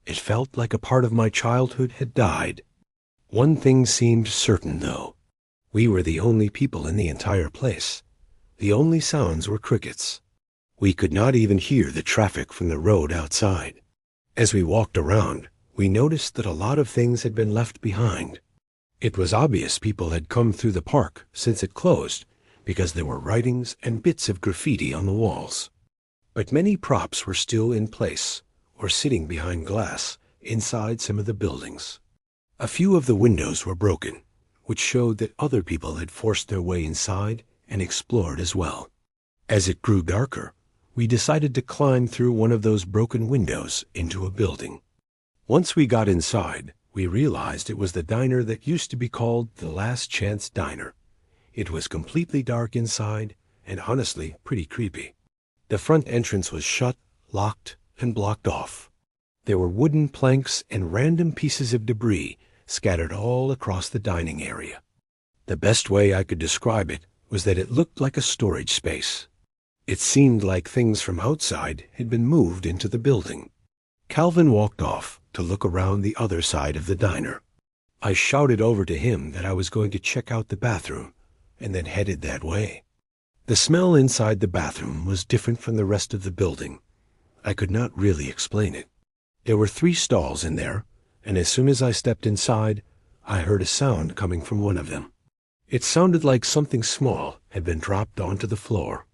It felt like a part of my childhood had died. One thing seemed certain, though. We were the only people in the entire place. The only sounds were crickets. We could not even hear the traffic from the road outside. As we walked around, we noticed that a lot of things had been left behind. It was obvious people had come through the park since it closed, because there were writings and bits of graffiti on the walls. But many props were still in place, or sitting behind glass inside some of the buildings. A few of the windows were broken, which showed that other people had forced their way inside and explored as well. As it grew darker, we decided to climb through one of those broken windows into a building. Once we got inside, we realized it was the diner that used to be called the Last Chance Diner. It was completely dark inside and honestly pretty creepy. The front entrance was shut, locked, and blocked off. There were wooden planks and random pieces of debris scattered all across the dining area. The best way I could describe it was that it looked like a storage space. It seemed like things from outside had been moved into the building. Calvin walked off to look around the other side of the diner. I shouted over to him that I was going to check out the bathroom, and then headed that way. The smell inside the bathroom was different from the rest of the building, I could not really explain it. There were 3 stalls in there, and as soon as I stepped inside, I heard a sound coming from one of them. It sounded like something small had been dropped onto the floor.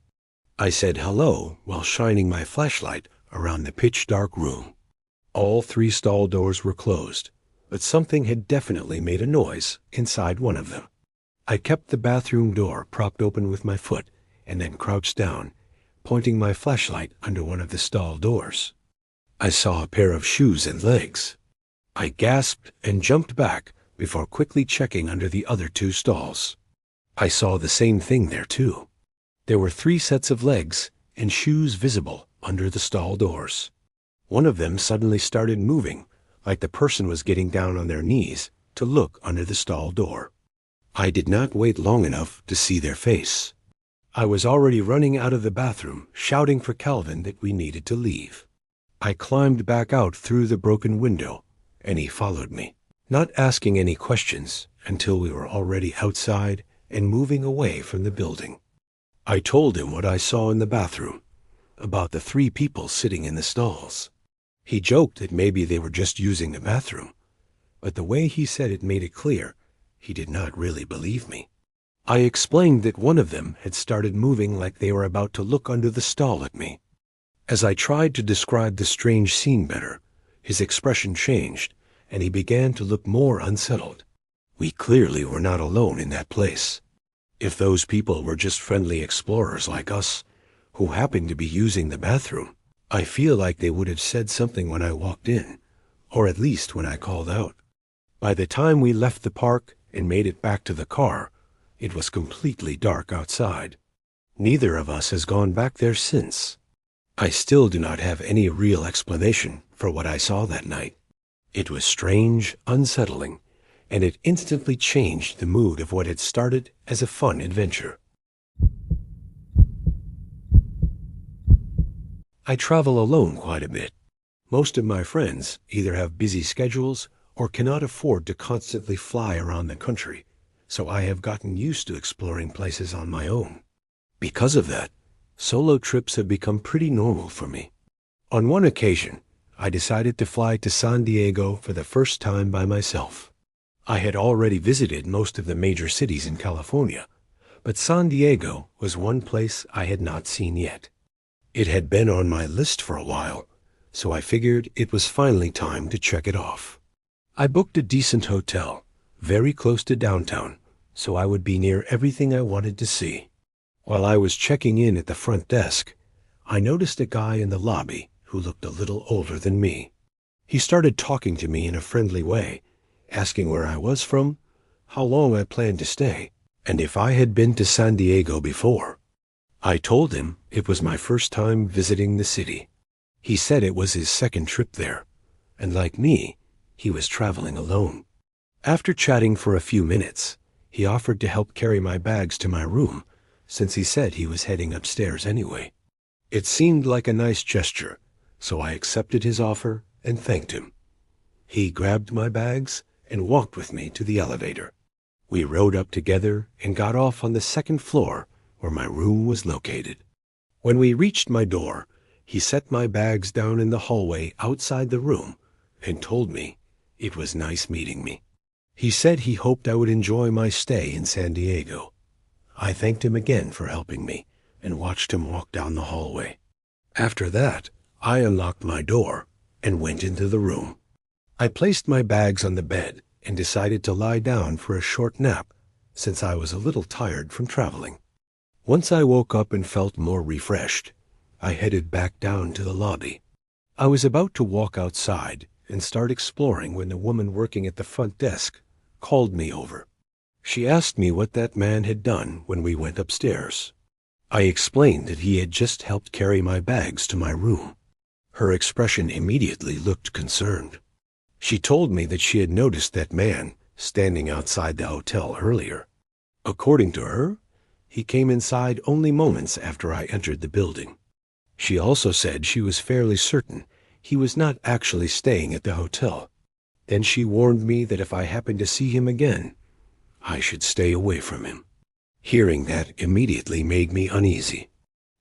I said hello while shining my flashlight around the pitch-dark room. All 3 stall doors were closed, but something had definitely made a noise inside one of them. I kept the bathroom door propped open with my foot and then crouched down, pointing my flashlight under one of the stall doors. I saw a pair of shoes and legs. I gasped and jumped back before quickly checking under the other 2 stalls. I saw the same thing there too. There were 3 sets of legs and shoes visible under the stall doors. One of them suddenly started moving, like the person was getting down on their knees to look under the stall door. I did not wait long enough to see their face. I was already running out of the bathroom, shouting for Calvin that we needed to leave. I climbed back out through the broken window, and he followed me, not asking any questions until we were already outside and moving away from the building. I told him what I saw in the bathroom, about the 3 people sitting in the stalls. He joked that maybe they were just using the bathroom, but the way he said it made it clear he did not really believe me. I explained that one of them had started moving like they were about to look under the stall at me. As I tried to describe the strange scene better, his expression changed, and he began to look more unsettled. We clearly were not alone in that place. If those people were just friendly explorers like us, who happened to be using the bathroom, I feel like they would have said something when I walked in, or at least when I called out. By the time we left the park and made it back to the car, it was completely dark outside. Neither of us has gone back there since. I still do not have any real explanation for what I saw that night. It was strange, unsettling, and it instantly changed the mood of what had started as a fun adventure. I travel alone quite a bit. Most of my friends either have busy schedules or cannot afford to constantly fly around the country, so I have gotten used to exploring places on my own. Because of that, solo trips have become pretty normal for me. On one occasion, I decided to fly to San Diego for the first time by myself. I had already visited most of the major cities in California, but San Diego was one place I had not seen yet. It had been on my list for a while, so I figured it was finally time to check it off. I booked a decent hotel, very close to downtown, so I would be near everything I wanted to see. While I was checking in at the front desk, I noticed a guy in the lobby who looked a little older than me. He started talking to me in a friendly way, asking where I was from, how long I planned to stay, and if I had been to San Diego before. I told him it was my first time visiting the city. He said it was his second trip there, and like me, he was traveling alone. After chatting for a few minutes, he offered to help carry my bags to my room, since he said he was heading upstairs anyway. It seemed like a nice gesture, so I accepted his offer and thanked him. He grabbed my bags and walked with me to the elevator. We rode up together and got off on the 2nd floor where my room was located. When we reached my door, he set my bags down in the hallway outside the room and told me it was nice meeting me. He said he hoped I would enjoy my stay in San Diego. I thanked him again for helping me and watched him walk down the hallway. After that, I unlocked my door and went into the room. I placed my bags on the bed and decided to lie down for a short nap since I was a little tired from traveling. Once I woke up and felt more refreshed, I headed back down to the lobby. I was about to walk outside and start exploring when the woman working at the front desk called me over. She asked me what that man had done when we went upstairs. I explained that he had just helped carry my bags to my room. Her expression immediately looked concerned. She told me that she had noticed that man standing outside the hotel earlier. According to her, he came inside only moments after I entered the building. She also said she was fairly certain he was not actually staying at the hotel. Then she warned me that if I happened to see him again, I should stay away from him. Hearing that immediately made me uneasy.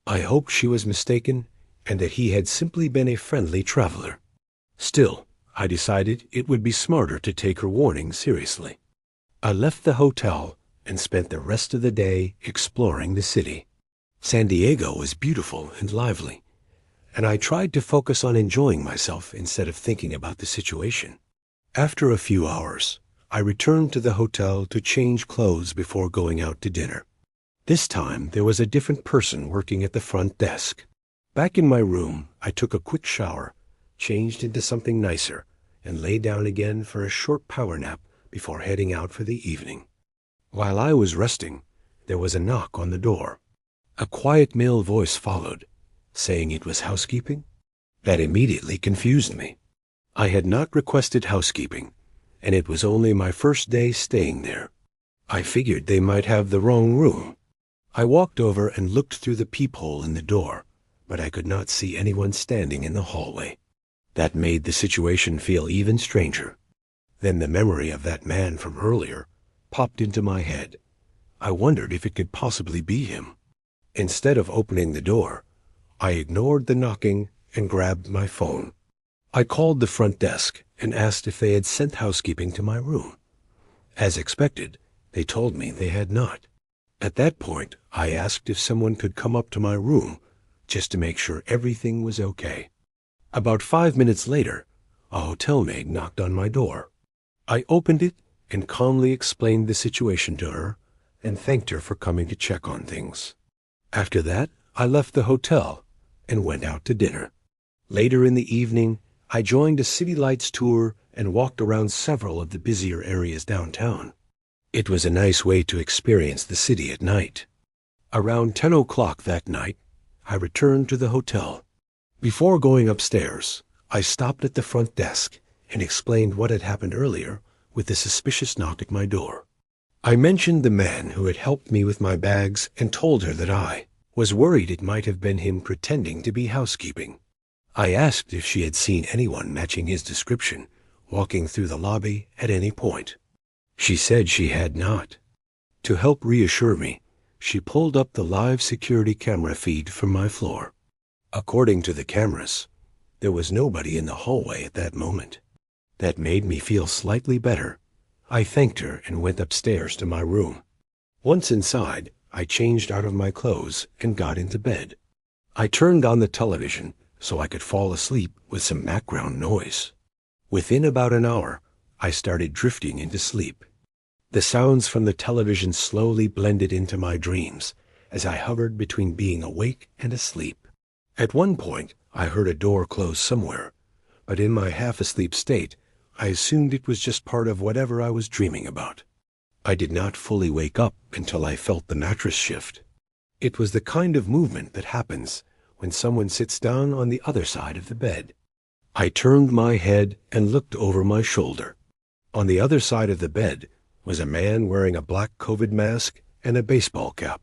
I hoped she was mistaken and that he had simply been a friendly traveler. Still, I decided it would be smarter to take her warning seriously. I left the hotel and spent the rest of the day exploring the city. San Diego was beautiful and lively, and I tried to focus on enjoying myself instead of thinking about the situation. After a few hours, I returned to the hotel to change clothes before going out to dinner. This time, there was a different person working at the front desk. Back in my room, I took a quick shower, changed into something nicer, and lay down again for a short power nap before heading out for the evening. While I was resting, there was a knock on the door. A quiet male voice followed, saying it was housekeeping. That immediately confused me. I had not requested housekeeping, and it was only my first day staying there. I figured they might have the wrong room. I walked over and looked through the peephole in the door, but I could not see anyone standing in the hallway. That made the situation feel even stranger. Then the memory of that man from earlier popped into my head. I wondered if it could possibly be him. Instead of opening the door, I ignored the knocking and grabbed my phone. I called the front desk and asked if they had sent housekeeping to my room. As expected, they told me they had not. At that point, I asked if someone could come up to my room just to make sure everything was okay. About 5 minutes later, a hotel maid knocked on my door. I opened it and calmly explained the situation to her and thanked her for coming to check on things. After that, I left the hotel and went out to dinner. Later in the evening, I joined a city lights tour and walked around several of the busier areas downtown. It was a nice way to experience the city at night. Around 10 o'clock that night, I returned to the hotel. Before going upstairs, I stopped at the front desk and explained what had happened earlier with the suspicious knock at my door. I mentioned the man who had helped me with my bags and told her that I was worried it might have been him pretending to be housekeeping. I asked if she had seen anyone matching his description walking through the lobby at any point. She said she had not. To help reassure me, she pulled up the live security camera feed from my floor. According to the cameras, there was nobody in the hallway at that moment. That made me feel slightly better. I thanked her and went upstairs to my room. Once inside, I changed out of my clothes and got into bed. I turned on the television so I could fall asleep with some background noise. Within about an hour, I started drifting into sleep. The sounds from the television slowly blended into my dreams as I hovered between being awake and asleep. At one point, I heard a door close somewhere, but in my half-asleep state, I assumed it was just part of whatever I was dreaming about. I did not fully wake up until I felt the mattress shift. It was the kind of movement that happens when someone sits down on the other side of the bed. I turned my head and looked over my shoulder. On the other side of the bed was a man wearing a black COVID mask and a baseball cap.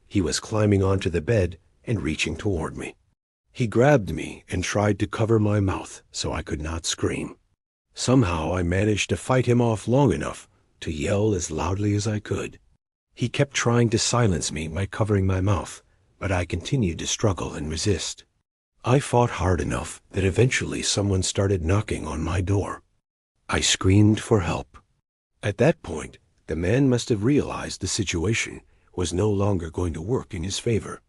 He was climbing onto the bed and reaching toward me. He grabbed me and tried to cover my mouth so I could not scream. Somehow I managed to fight him off long enough to yell as loudly as I could. He kept trying to silence me by covering my mouth, but I continued to struggle and resist. I fought hard enough that eventually someone started knocking on my door. I screamed for help. At that point, the man must have realized the situation was no longer going to work in his favor.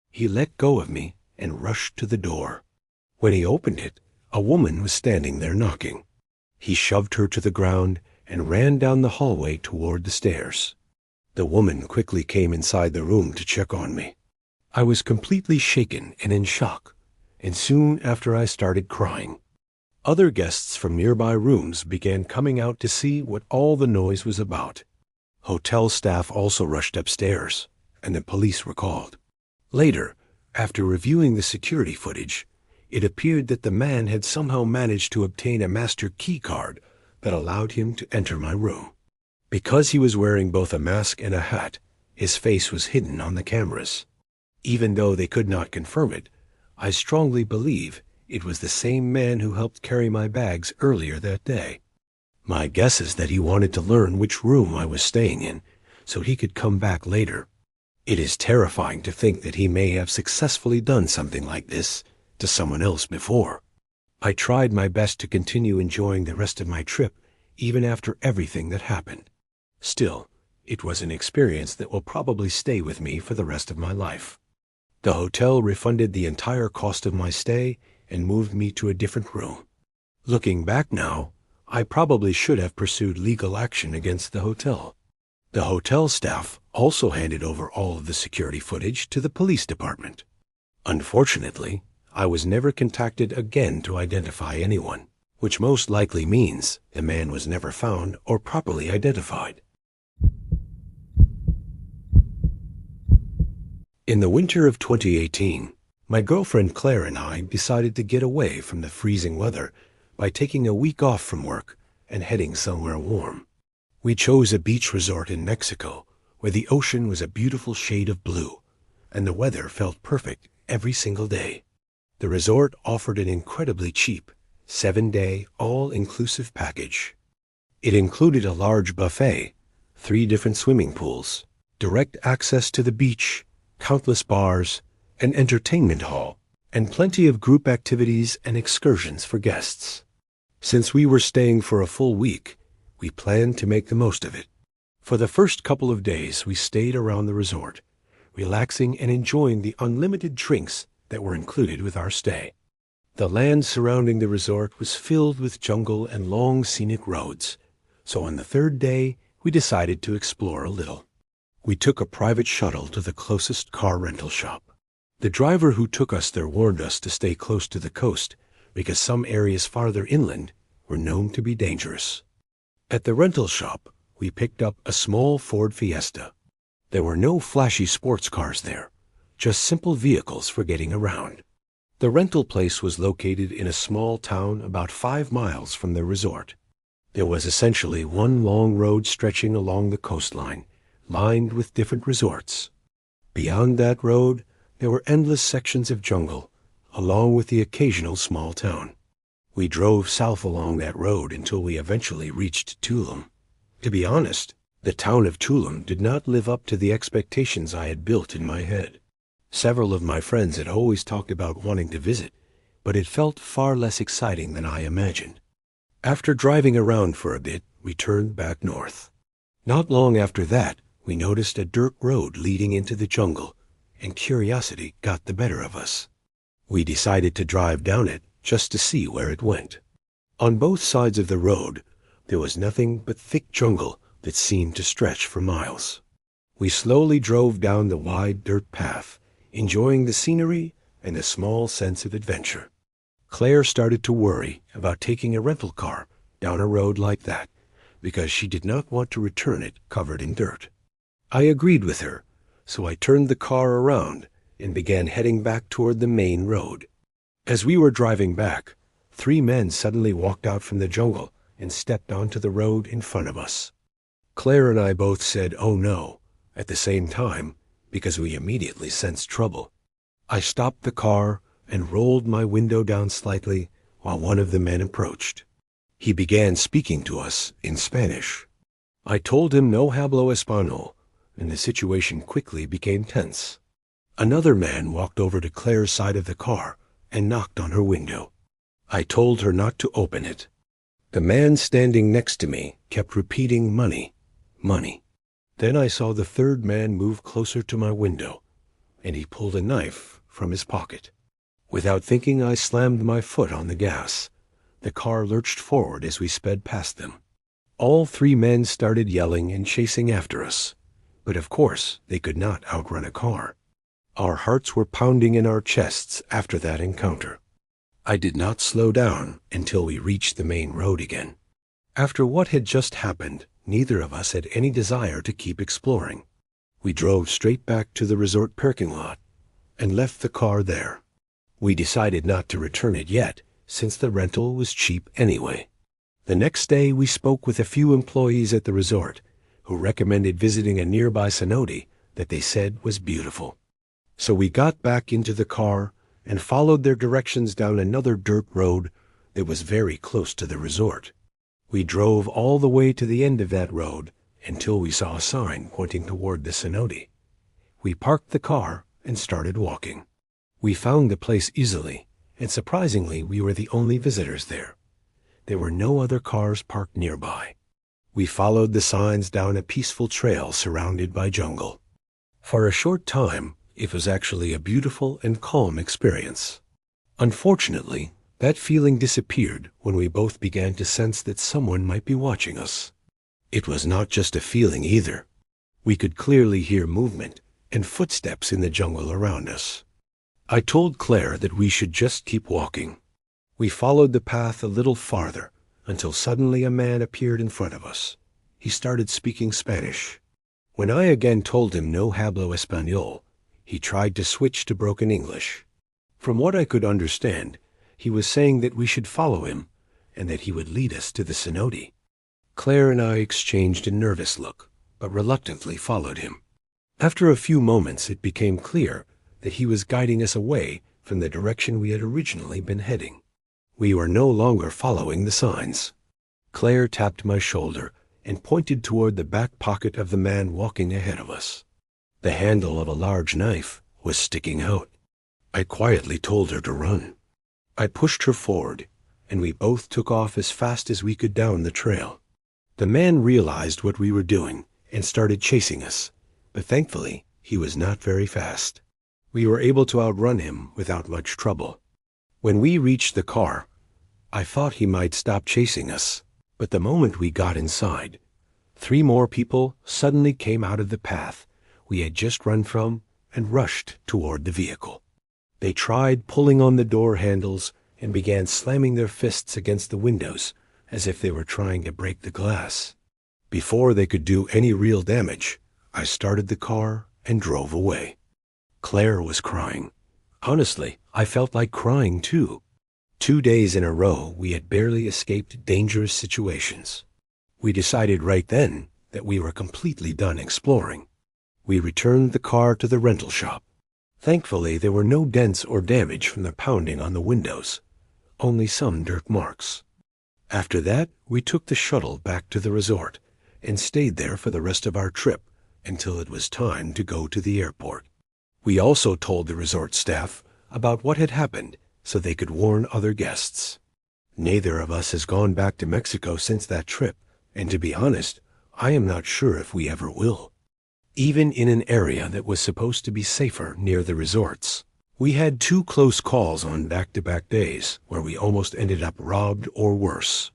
He let go of me and rushed to the door. When he opened it, a woman was standing there knocking. He shoved her to the ground and ran down the hallway toward the stairs. The woman quickly came inside the room to check on me. I was completely shaken and in shock, and soon after I started crying. Other guests from nearby rooms began coming out to see what all the noise was about. Hotel staff also rushed upstairs, and the police were called. Later, after reviewing the security footage, it appeared that the man had somehow managed to obtain a master key card that allowed him to enter my room. Because he was wearing both a mask and a hat, his face was hidden on the cameras. Even though they could not confirm it, I strongly believe it was the same man who helped carry my bags earlier that day. My guess is that he wanted to learn which room I was staying in, so he could come back later. It is terrifying to think that he may have successfully done something like this to someone else before. I tried my best to continue enjoying the rest of my trip, even after everything that happened. Still, it was an experience that will probably stay with me for the rest of my life. The hotel refunded the entire cost of my stay and moved me to a different room. Looking back now, I probably should have pursued legal action against the hotel. The hotel staff also handed over all of the security footage to the police department. Unfortunately, I was never contacted again to identify anyone, which most likely means the man was never found or properly identified. In the winter of 2018, my girlfriend Claire and I decided to get away from the freezing weather by taking a week off from work and heading somewhere warm. We chose a beach resort in Mexico where the ocean was a beautiful shade of blue and the weather felt perfect every single day. The resort offered an incredibly cheap 7-day all-inclusive package. It included a large buffet, 3 different swimming pools, direct access to the beach, countless bars, an entertainment hall, and plenty of group activities and excursions for guests. Since we were staying for a full week, we planned to make the most of it. For the first couple of days, we stayed around the resort, relaxing and enjoying the unlimited drinks that were included with our stay. The land surrounding the resort was filled with jungle and long scenic roads, so on the 3rd day, we decided to explore a little. We took a private shuttle to the closest car rental shop. The driver who took us there warned us to stay close to the coast because some areas farther inland were known to be dangerous. At the rental shop, we picked up a small Ford Fiesta. There were no flashy sports cars there, just simple vehicles for getting around. The rental place was located in a small town about 5 miles from the resort. There was essentially one long road stretching along the coastline, lined with different resorts. Beyond that road, there were endless sections of jungle, along with the occasional small town. We drove south along that road until we eventually reached Tulum. To be honest, the town of Tulum did not live up to the expectations I had built in my head. Several of my friends had always talked about wanting to visit, but it felt far less exciting than I imagined. After driving around for a bit, we turned back north. Not long after that, we noticed a dirt road leading into the jungle, and curiosity got the better of us. We decided to drive down it just to see where it went. On both sides of the road, there was nothing but thick jungle that seemed to stretch for miles. We slowly drove down the wide dirt path, enjoying the scenery and a small sense of adventure. Claire started to worry about taking a rental car down a road like that because she did not want to return it covered in dirt. I agreed with her, so I turned the car around and began heading back toward the main road. As we were driving back, 3 men suddenly walked out from the jungle and stepped onto the road in front of us. Claire and I both said, "Oh no," at the same time because we immediately sensed trouble. I stopped the car and rolled my window down slightly while one of the men approached. He began speaking to us in Spanish. I told him no hablo español, and the situation quickly became tense. Another man walked over to Claire's side of the car and knocked on her window. I told her not to open it. The man standing next to me kept repeating money, money. Then I saw the 3rd man move closer to my window, and he pulled a knife from his pocket. Without thinking, I slammed my foot on the gas. The car lurched forward as we sped past them. All 3 men started yelling and chasing after us, but of course they could not outrun a car. Our hearts were pounding in our chests after that encounter. I did not slow down until we reached the main road again. After what had just happened, neither of us had any desire to keep exploring. We drove straight back to the resort parking lot and left the car there. We decided not to return it yet, since the rental was cheap anyway. The next day, we spoke with a few employees at the resort who recommended visiting a nearby cenote that they said was beautiful. So we got back into the car and followed their directions down another dirt road that was very close to the resort. We drove all the way to the end of that road until we saw a sign pointing toward the cenote. We parked the car and started walking. We found the place easily and surprisingly, we were the only visitors there. There were no other cars parked nearby. We followed the signs down a peaceful trail surrounded by jungle. For a short time, it was actually a beautiful and calm experience. Unfortunately, that feeling disappeared when we both began to sense that someone might be watching us. It was not just a feeling either. We could clearly hear movement and footsteps in the jungle around us. I told Claire that we should just keep walking. We followed the path a little farther until suddenly a man appeared in front of us. He started speaking Spanish. When I again told him no hablo español, he tried to switch to broken English. From what I could understand, he was saying that we should follow him and that he would lead us to the cenote. Claire and I exchanged a nervous look, but reluctantly followed him. After a few moments, it became clear that he was guiding us away from the direction we had originally been heading. We were no longer following the signs. Claire tapped my shoulder and pointed toward the back pocket of the man walking ahead of us. The handle of a large knife was sticking out. I quietly told her to run. I pushed her forward, and we both took off as fast as we could down the trail. The man realized what we were doing and started chasing us, but thankfully he was not very fast. We were able to outrun him without much trouble. When we reached the car, I thought he might stop chasing us, but the moment we got inside, 3 more people suddenly came out of the path we had just run from and rushed toward the vehicle. They tried pulling on the door handles and began slamming their fists against the windows as if they were trying to break the glass. Before they could do any real damage, I started the car and drove away. Claire was crying. Honestly, I felt like crying too. 2 days in a row, we had barely escaped dangerous situations. We decided right then that we were completely done exploring. We returned the car to the rental shop. Thankfully, there were no dents or damage from the pounding on the windows, only some dirt marks. After that, we took the shuttle back to the resort and stayed there for the rest of our trip until it was time to go to the airport. We also told the resort staff about what had happened so they could warn other guests. Neither of us has gone back to Mexico since that trip, and to be honest, I am not sure if we ever will. Even in an area that was supposed to be safer near the resorts, we had 2 close calls on back-to-back days where we almost ended up robbed or worse.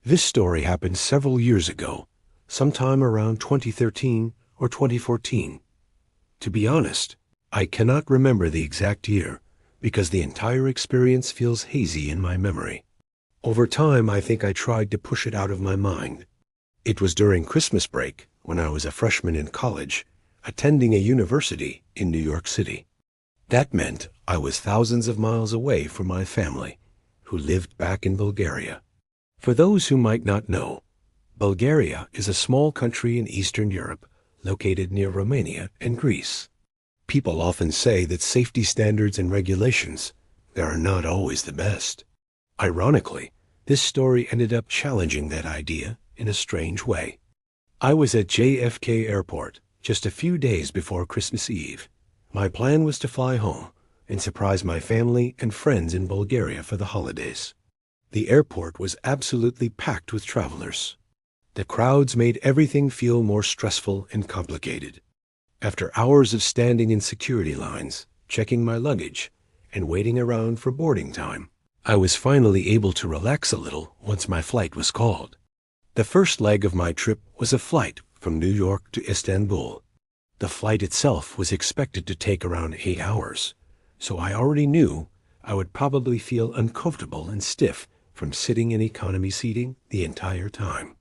This story happened several years ago, sometime around 2013 or 2014. To be honest, I cannot remember the exact year because the entire experience feels hazy in my memory. Over time, I think I tried to push it out of my mind. It was during Christmas break when I was a freshman in college, attending a university in New York City. That meant I was thousands of miles away from my family, who lived back in Bulgaria. For those who might not know, Bulgaria is a small country in Eastern Europe located near Romania and Greece. People often say that safety standards and regulations are not always the best. Ironically, this story ended up challenging that idea in a strange way. I was at JFK Airport just a few days before Christmas Eve. My plan was to fly home and surprise my family and friends in Bulgaria for the holidays. The airport was absolutely packed with travelers. The crowds made everything feel more stressful and complicated. After hours of standing in security lines, checking my luggage, and waiting around for boarding time, I was finally able to relax a little once my flight was called. The first leg of my trip was a flight from New York to Istanbul. The flight itself was expected to take around 8 hours, so I already knew I would probably feel uncomfortable and stiff from sitting in economy seating the entire time.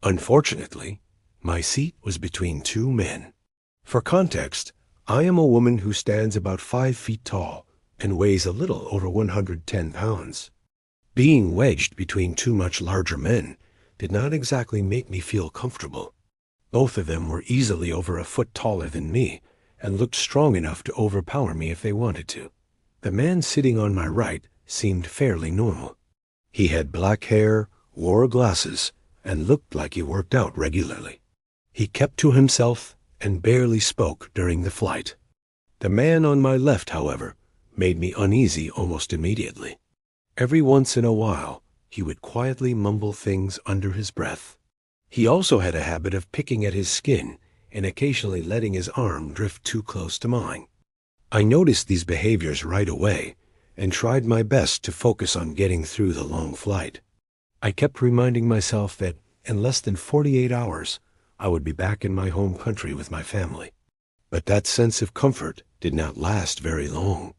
Unfortunately, my seat was between 2 men. For context, I am a woman who stands about 5 feet tall and weighs a little over 110 pounds. Being wedged between 2 much larger men did not exactly make me feel comfortable. Both of them were easily over a foot taller than me and looked strong enough to overpower me if they wanted to. The man sitting on my right seemed fairly normal. He had black hair, wore glasses, and looked like he worked out regularly. He kept to himself and barely spoke during the flight. The man on my left, however, made me uneasy almost immediately. Every once in a while, he would quietly mumble things under his breath. He also had a habit of picking at his skin and occasionally letting his arm drift too close to mine. I noticed these behaviors right away and tried my best to focus on getting through the long flight. I kept reminding myself that in less than 48 hours, I would be back in my home country with my family. But that sense of comfort did not last very long.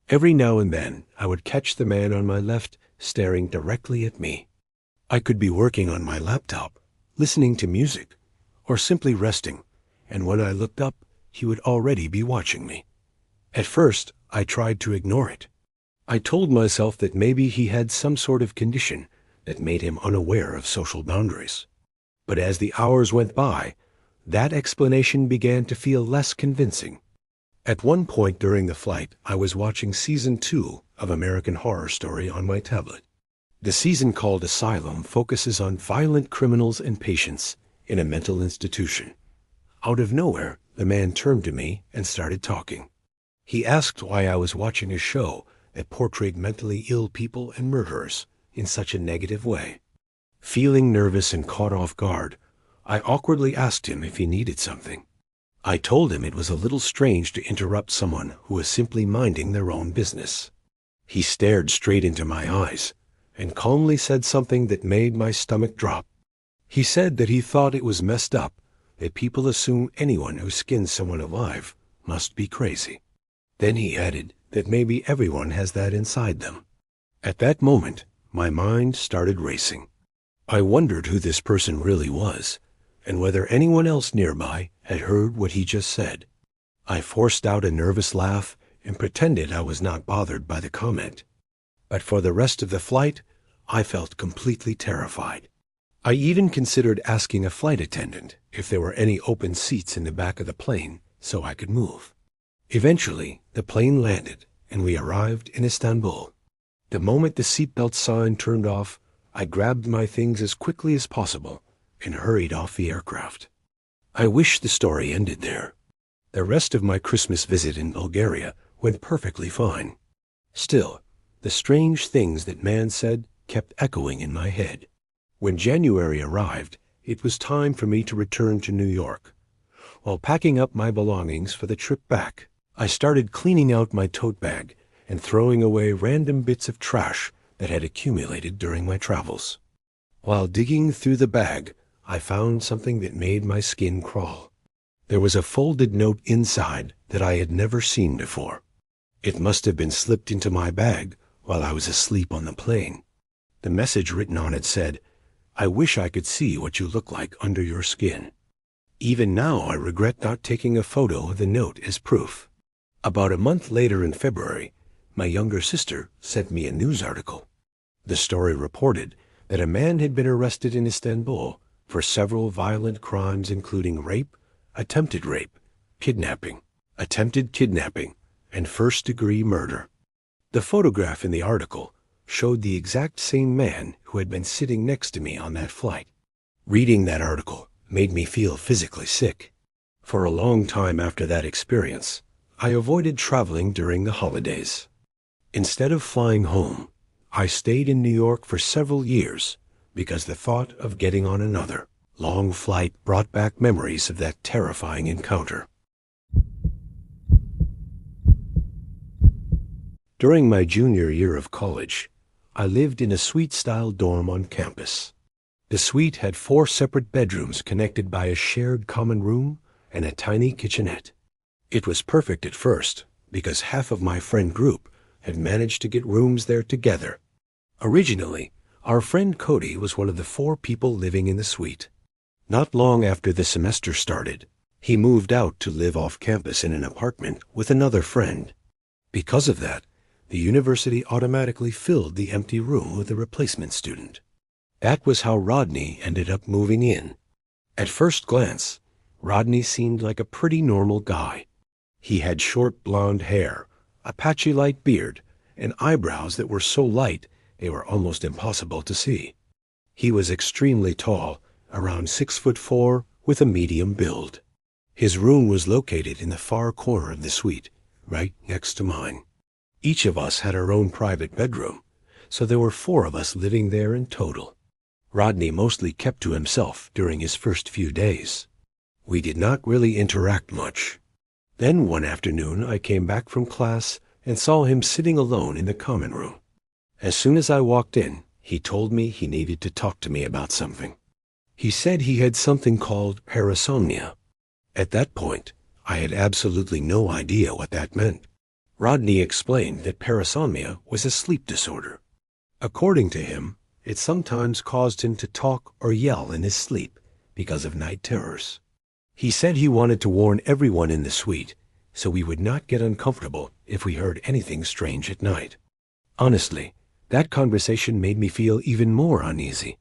Every now and then, I would catch the man on my left staring directly at me. I could be working on my laptop, listening to music, or simply resting, and when I looked up, he would already be watching me. At first, I tried to ignore it. I told myself that maybe he had some sort of condition that made him unaware of social boundaries. But as the hours went by, that explanation began to feel less convincing. At one point during the flight, I was watching Season 2 of American Horror Story on my tablet. The season called Asylum focuses on violent criminals and patients in a mental institution. Out of nowhere, the man turned to me and started talking. He asked why I was watching a show that portrayed mentally ill people and murderers in such a negative way. Feeling nervous and caught off guard, I awkwardly asked him if he needed something. I told him it was a little strange to interrupt someone who was simply minding their own business. He stared straight into my eyes and calmly said something that made my stomach drop. He said that he thought it was messed up that people assume anyone who skins someone alive must be crazy. Then he added that maybe everyone has that inside them. At that moment, my mind started racing. I wondered who this person really was, and whether anyone else nearby had heard what he just said. I forced out a nervous laugh and pretended I was not bothered by the comment. But for the rest of the flight, I felt completely terrified. I even considered asking a flight attendant if there were any open seats in the back of the plane so I could move. Eventually, the plane landed and we arrived in Istanbul. The moment the seatbelt sign turned off, I grabbed my things as quickly as possible and hurried off the aircraft. I wish the story ended there. The rest of my Christmas visit in Bulgaria went perfectly fine. Still, the strange things that man said kept echoing in my head. When January arrived, it was time for me to return to New York. While packing up my belongings for the trip back, I started cleaning out my tote bag and throwing away random bits of trash that had accumulated during my travels. While digging through the bag, I found something that made my skin crawl. There was a folded note inside that I had never seen before. It must have been slipped into my bag while I was asleep on the plane. The message written on it said, "I wish I could see what you look like under your skin." Even now, I regret not taking a photo of the note as proof. About a month later in February, my younger sister sent me a news article. The story reported that a man had been arrested in Istanbul for several violent crimes including rape, attempted rape, kidnapping, attempted kidnapping, and first-degree murder. The photograph in the article showed the exact same man who had been sitting next to me on that flight. Reading that article made me feel physically sick. For a long time after that experience, I avoided traveling during the holidays. Instead of flying home, I stayed in New York for several years because the thought of getting on another long flight brought back memories of that terrifying encounter. During my junior year of college, I lived in a suite-style dorm on campus. The suite had 4 separate bedrooms connected by a shared common room and a tiny kitchenette. It was perfect at first because half of my friend group had managed to get rooms there together. Originally, our friend Cody was one of the 4 people living in the suite. Not long after the semester started, he moved out to live off campus in an apartment with another friend. Because of that, the university automatically filled the empty room with a replacement student. That was how Rodney ended up moving in. At first glance, Rodney seemed like a pretty normal guy. He had short blonde hair, a patchy light beard, and eyebrows that were so light they were almost impossible to see. He was extremely tall, around 6'4", with a medium build. His room was located in the far corner of the suite, right next to mine. Each of us had our own private bedroom, so there were 4 of us living there in total. Rodney mostly kept to himself during his first few days. We did not really interact much. Then one afternoon I came back from class and saw him sitting alone in the common room. As soon as I walked in, he told me he needed to talk to me about something. He said he had something called parasomnia. At that point, I had absolutely no idea what that meant. Rodney explained that parasomnia was a sleep disorder. According to him, it sometimes caused him to talk or yell in his sleep because of night terrors. He said he wanted to warn everyone in the suite so we would not get uncomfortable if we heard anything strange at night. Honestly, that conversation made me feel even more uneasy.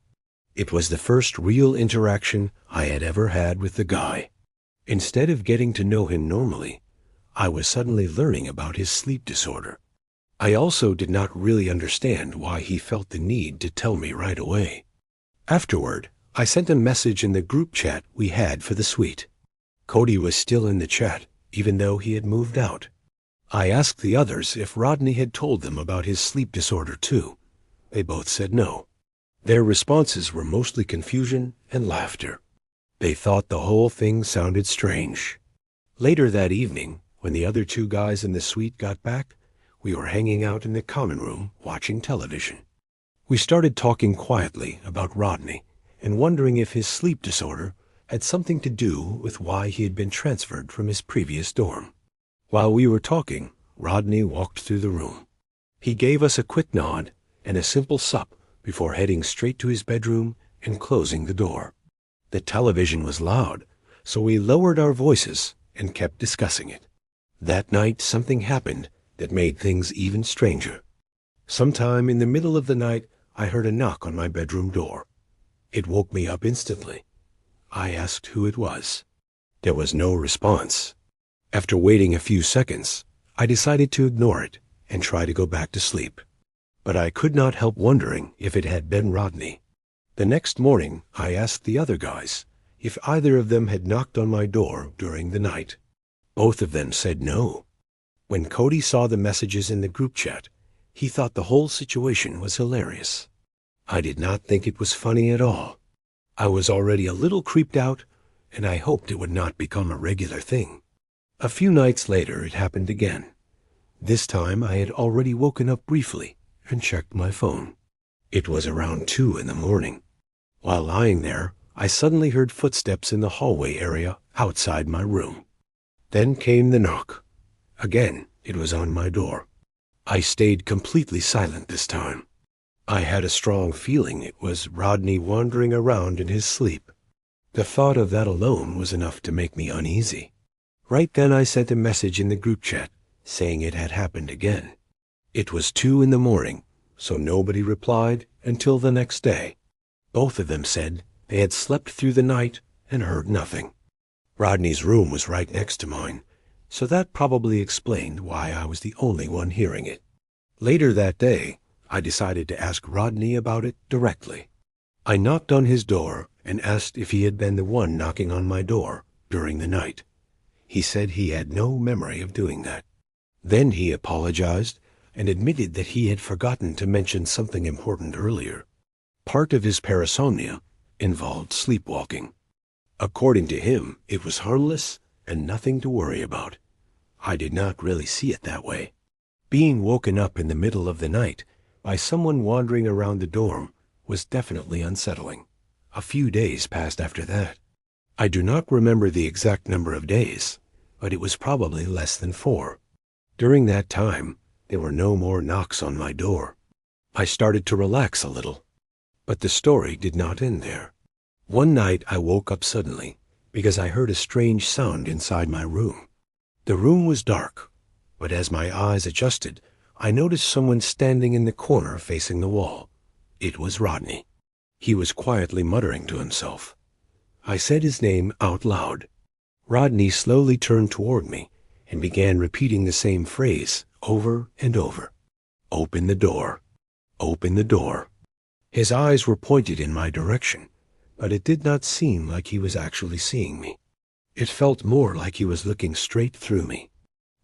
It was the first real interaction I had ever had with the guy. Instead of getting to know him normally, I was suddenly learning about his sleep disorder. I also did not really understand why he felt the need to tell me right away. Afterward, I sent a message in the group chat we had for the suite. Cody was still in the chat, even though he had moved out. I asked the others if Rodney had told them about his sleep disorder too. They both said no. Their responses were mostly confusion and laughter. They thought the whole thing sounded strange. Later that evening, when the other 2 guys in the suite got back, we were hanging out in the common room watching television. We started talking quietly about Rodney and wondering if his sleep disorder had something to do with why he had been transferred from his previous dorm. While we were talking, Rodney walked through the room. He gave us a quick nod and a simple sup before heading straight to his bedroom and closing the door. The television was loud, so we lowered our voices and kept discussing it. That night, something happened that made things even stranger. Sometime in the middle of the night, I heard a knock on my bedroom door. It woke me up instantly. I asked who it was. There was no response. After waiting a few seconds, I decided to ignore it and try to go back to sleep. But I could not help wondering if it had been Rodney. The next morning, I asked the other guys if either of them had knocked on my door during the night. Both of them said no. When Cody saw the messages in the group chat, he thought the whole situation was hilarious. I did not think it was funny at all. I was already a little creeped out, and I hoped it would not become a regular thing. A few nights later, it happened again. This time, I had already woken up briefly and checked my phone. It was around 2 in the morning. While lying there, I suddenly heard footsteps in the hallway area outside my room. Then came the knock. Again, it was on my door. I stayed completely silent this time. I had a strong feeling it was Rodney wandering around in his sleep. The thought of that alone was enough to make me uneasy. Right then I sent a message in the group chat saying it had happened again. It was 2 in the morning, so nobody replied until the next day. Both of them said they had slept through the night and heard nothing. Rodney's room was right next to mine, so that probably explained why I was the only one hearing it. Later that day, I decided to ask Rodney about it directly. I knocked on his door and asked if he had been the one knocking on my door during the night. He said he had no memory of doing that. Then he apologized and admitted that he had forgotten to mention something important earlier. Part of his parasomnia involved sleepwalking. According to him, it was harmless and nothing to worry about. I did not really see it that way. Being woken up in the middle of the night by someone wandering around the dorm was definitely unsettling. A few days passed after that. I do not remember the exact number of days, but it was probably less than 4. During that time, there were no more knocks on my door. I started to relax a little. But the story did not end there. One night I woke up suddenly because I heard a strange sound inside my room. The room was dark, but as my eyes adjusted, I noticed someone standing in the corner facing the wall. It was Rodney. He was quietly muttering to himself. I said his name out loud. Rodney slowly turned toward me and began repeating the same phrase over and over. Open the door. Open the door. His eyes were pointed in my direction, but it did not seem like he was actually seeing me. It felt more like he was looking straight through me.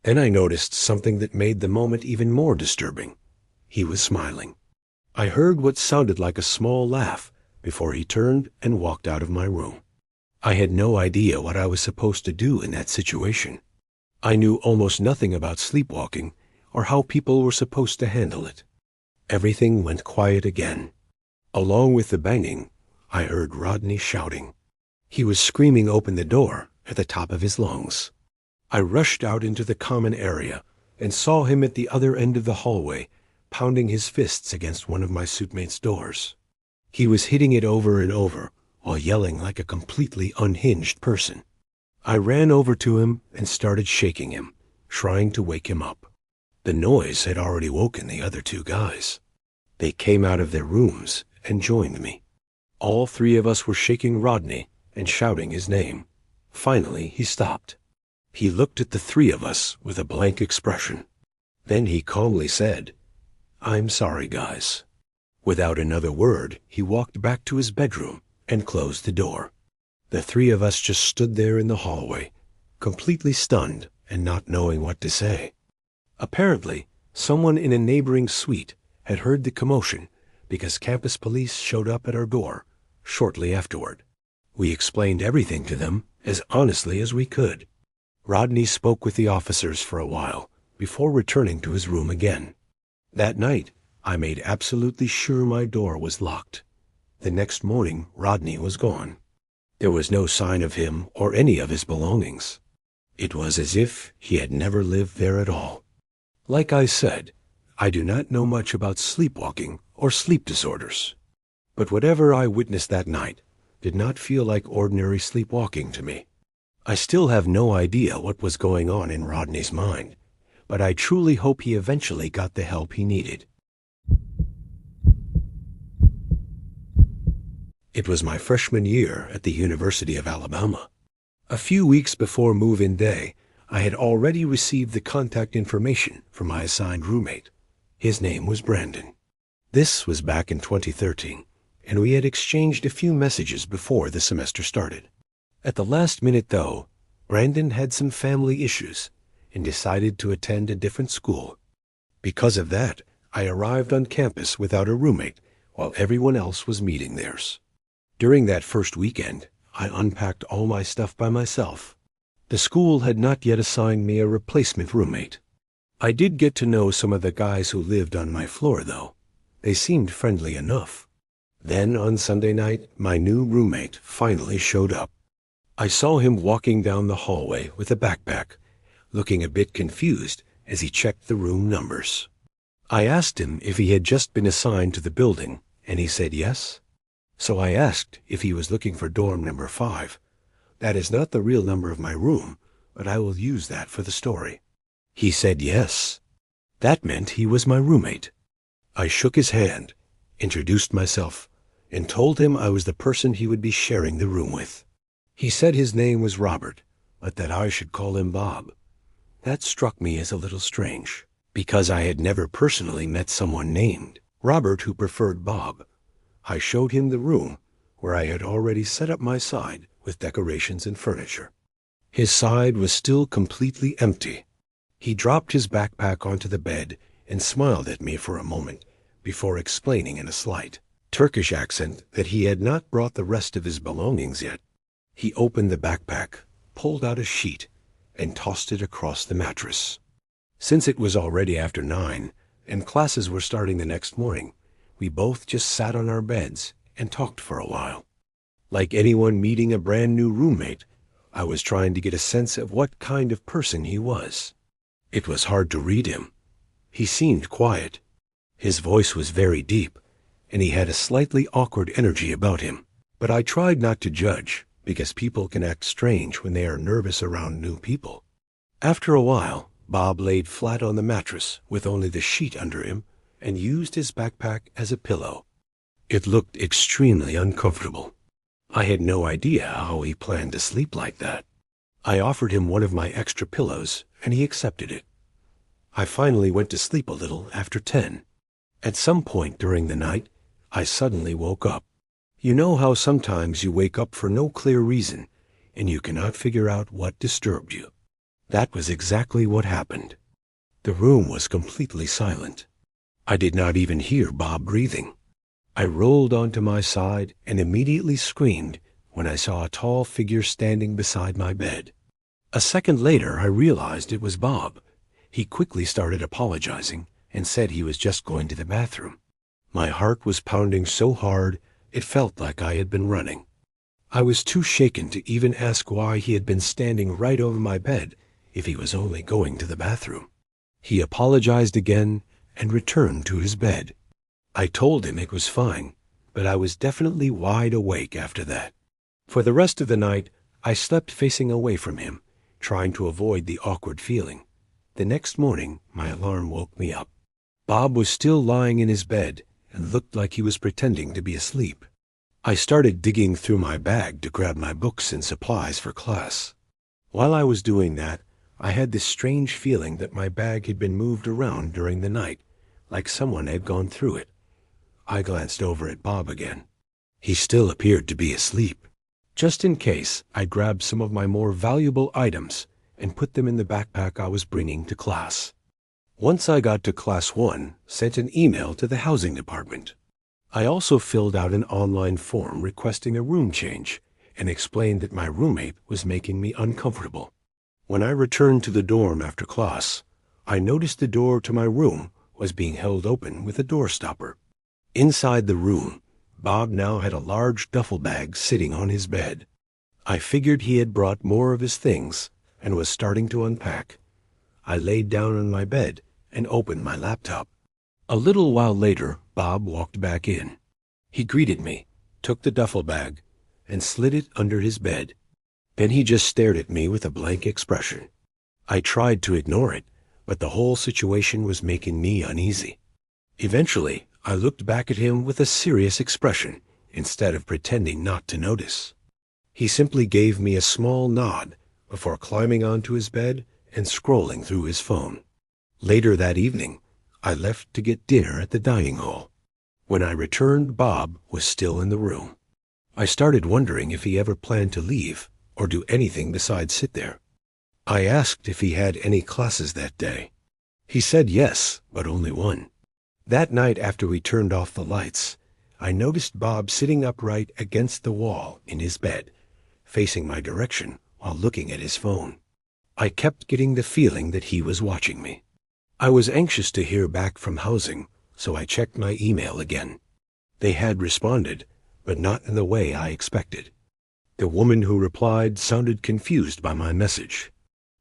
Then I noticed something that made the moment even more disturbing. He was smiling. I heard what sounded like a small laugh before he turned and walked out of my room. I had no idea what I was supposed to do in that situation. I knew almost nothing about sleepwalking or how people were supposed to handle it. Everything went quiet again. Along with the banging, I heard Rodney shouting. He was screaming open the door at the top of his lungs. I rushed out into the common area and saw him at the other end of the hallway, pounding his fists against one of my suitemates' doors. He was hitting it over and over while yelling like a completely unhinged person. I ran over to him and started shaking him, trying to wake him up. The noise had already woken the other two guys. They came out of their rooms and joined me. All three of us were shaking Rodney and shouting his name. Finally, he stopped. He looked at the three of us with a blank expression. Then he calmly said, "I'm sorry, guys." Without another word, he walked back to his bedroom and closed the door. The three of us just stood there in the hallway, completely stunned and not knowing what to say. Apparently, someone in a neighboring suite had heard the commotion because campus police showed up at our door shortly afterward. We explained everything to them as honestly as we could. Rodney spoke with the officers for a while before returning to his room again. That night, I made absolutely sure my door was locked. The next morning, Rodney was gone. There was no sign of him or any of his belongings. It was as if he had never lived there at all. Like I said, I do not know much about sleepwalking or sleep disorders. But whatever I witnessed that night did not feel like ordinary sleepwalking to me. I still have no idea what was going on in Rodney's mind, but I truly hope he eventually got the help he needed. It was my freshman year at the University of Alabama. A few weeks before move-in day, I had already received the contact information from my assigned roommate. His name was Brandon. This was back in 2013, and we had exchanged a few messages before the semester started. At the last minute, though, Brandon had some family issues and decided to attend a different school. Because of that, I arrived on campus without a roommate while everyone else was meeting theirs. During that first weekend, I unpacked all my stuff by myself. The school had not yet assigned me a replacement roommate. I did get to know some of the guys who lived on my floor, though. They seemed friendly enough. Then, on Sunday night, my new roommate finally showed up. I saw him walking down the hallway with a backpack, looking a bit confused as he checked the room numbers. I asked him if he had just been assigned to the building, and he said yes. So I asked if he was looking for dorm number 5. That is not the real number of my room, but I will use that for the story. He said yes. That meant he was my roommate. I shook his hand, introduced myself, and told him I was the person he would be sharing the room with. He said his name was Robert, but that I should call him Bob. That struck me as a little strange, because I had never personally met someone named Robert who preferred Bob. I showed him the room, where I had already set up my side with decorations and furniture. His side was still completely empty. He dropped his backpack onto the bed and smiled at me for a moment before explaining in a slight Turkish accent that he had not brought the rest of his belongings yet. He opened the backpack, pulled out a sheet, and tossed it across the mattress. Since it was already after 9 and classes were starting the next morning, we both just sat on our beds and talked for a while. Like anyone meeting a brand new roommate, I was trying to get a sense of what kind of person he was. It was hard to read him. He seemed quiet. His voice was very deep, and he had a slightly awkward energy about him. But I tried not to judge, because people can act strange when they are nervous around new people. After a while, Bob laid flat on the mattress with only the sheet under him and used his backpack as a pillow. It looked extremely uncomfortable. I had no idea how he planned to sleep like that. I offered him one of my extra pillows, and he accepted it. I finally went to sleep a little after 10. At some point during the night, I suddenly woke up. You know how sometimes you wake up for no clear reason, and you cannot figure out what disturbed you. That was exactly what happened. The room was completely silent. I did not even hear Bob breathing. I rolled onto my side and immediately screamed when I saw a tall figure standing beside my bed. A second later, I realized it was Bob. He quickly started apologizing and said he was just going to the bathroom. My heart was pounding so hard, it felt like I had been running. I was too shaken to even ask why he had been standing right over my bed if he was only going to the bathroom. He apologized again and returned to his bed. I told him it was fine, but I was definitely wide awake after that. For the rest of the night, I slept facing away from him, trying to avoid the awkward feeling. The next morning, my alarm woke me up. Bob was still lying in his bed and looked like he was pretending to be asleep. I started digging through my bag to grab my books and supplies for class. While I was doing that, I had this strange feeling that my bag had been moved around during the night, like someone had gone through it. I glanced over at Bob again. He still appeared to be asleep. Just in case, I grabbed some of my more valuable items and put them in the backpack I was bringing to class. Once I got to Class 1, sent an email to the housing department. I also filled out an online form requesting a room change and explained that my roommate was making me uncomfortable. When I returned to the dorm after class, I noticed the door to my room was being held open with a door stopper. Inside the room, Bob now had a large duffel bag sitting on his bed. I figured he had brought more of his things and was starting to unpack. I laid down on my bed and opened my laptop. A little while later, Bob walked back in. He greeted me, took the duffel bag, and slid it under his bed. Then he just stared at me with a blank expression. I tried to ignore it, but the whole situation was making me uneasy. Eventually, I looked back at him with a serious expression instead of pretending not to notice. He simply gave me a small nod before climbing onto his bed and scrolling through his phone. Later that evening, I left to get dinner at the dining hall. When I returned, Bob was still in the room. I started wondering if he ever planned to leave or do anything besides sit there. I asked if he had any classes that day. He said yes, but only one. That night after we turned off the lights, I noticed Bob sitting upright against the wall in his bed, facing my direction while looking at his phone. I kept getting the feeling that he was watching me. I was anxious to hear back from housing, so I checked my email again. They had responded, but not in the way I expected. The woman who replied sounded confused by my message.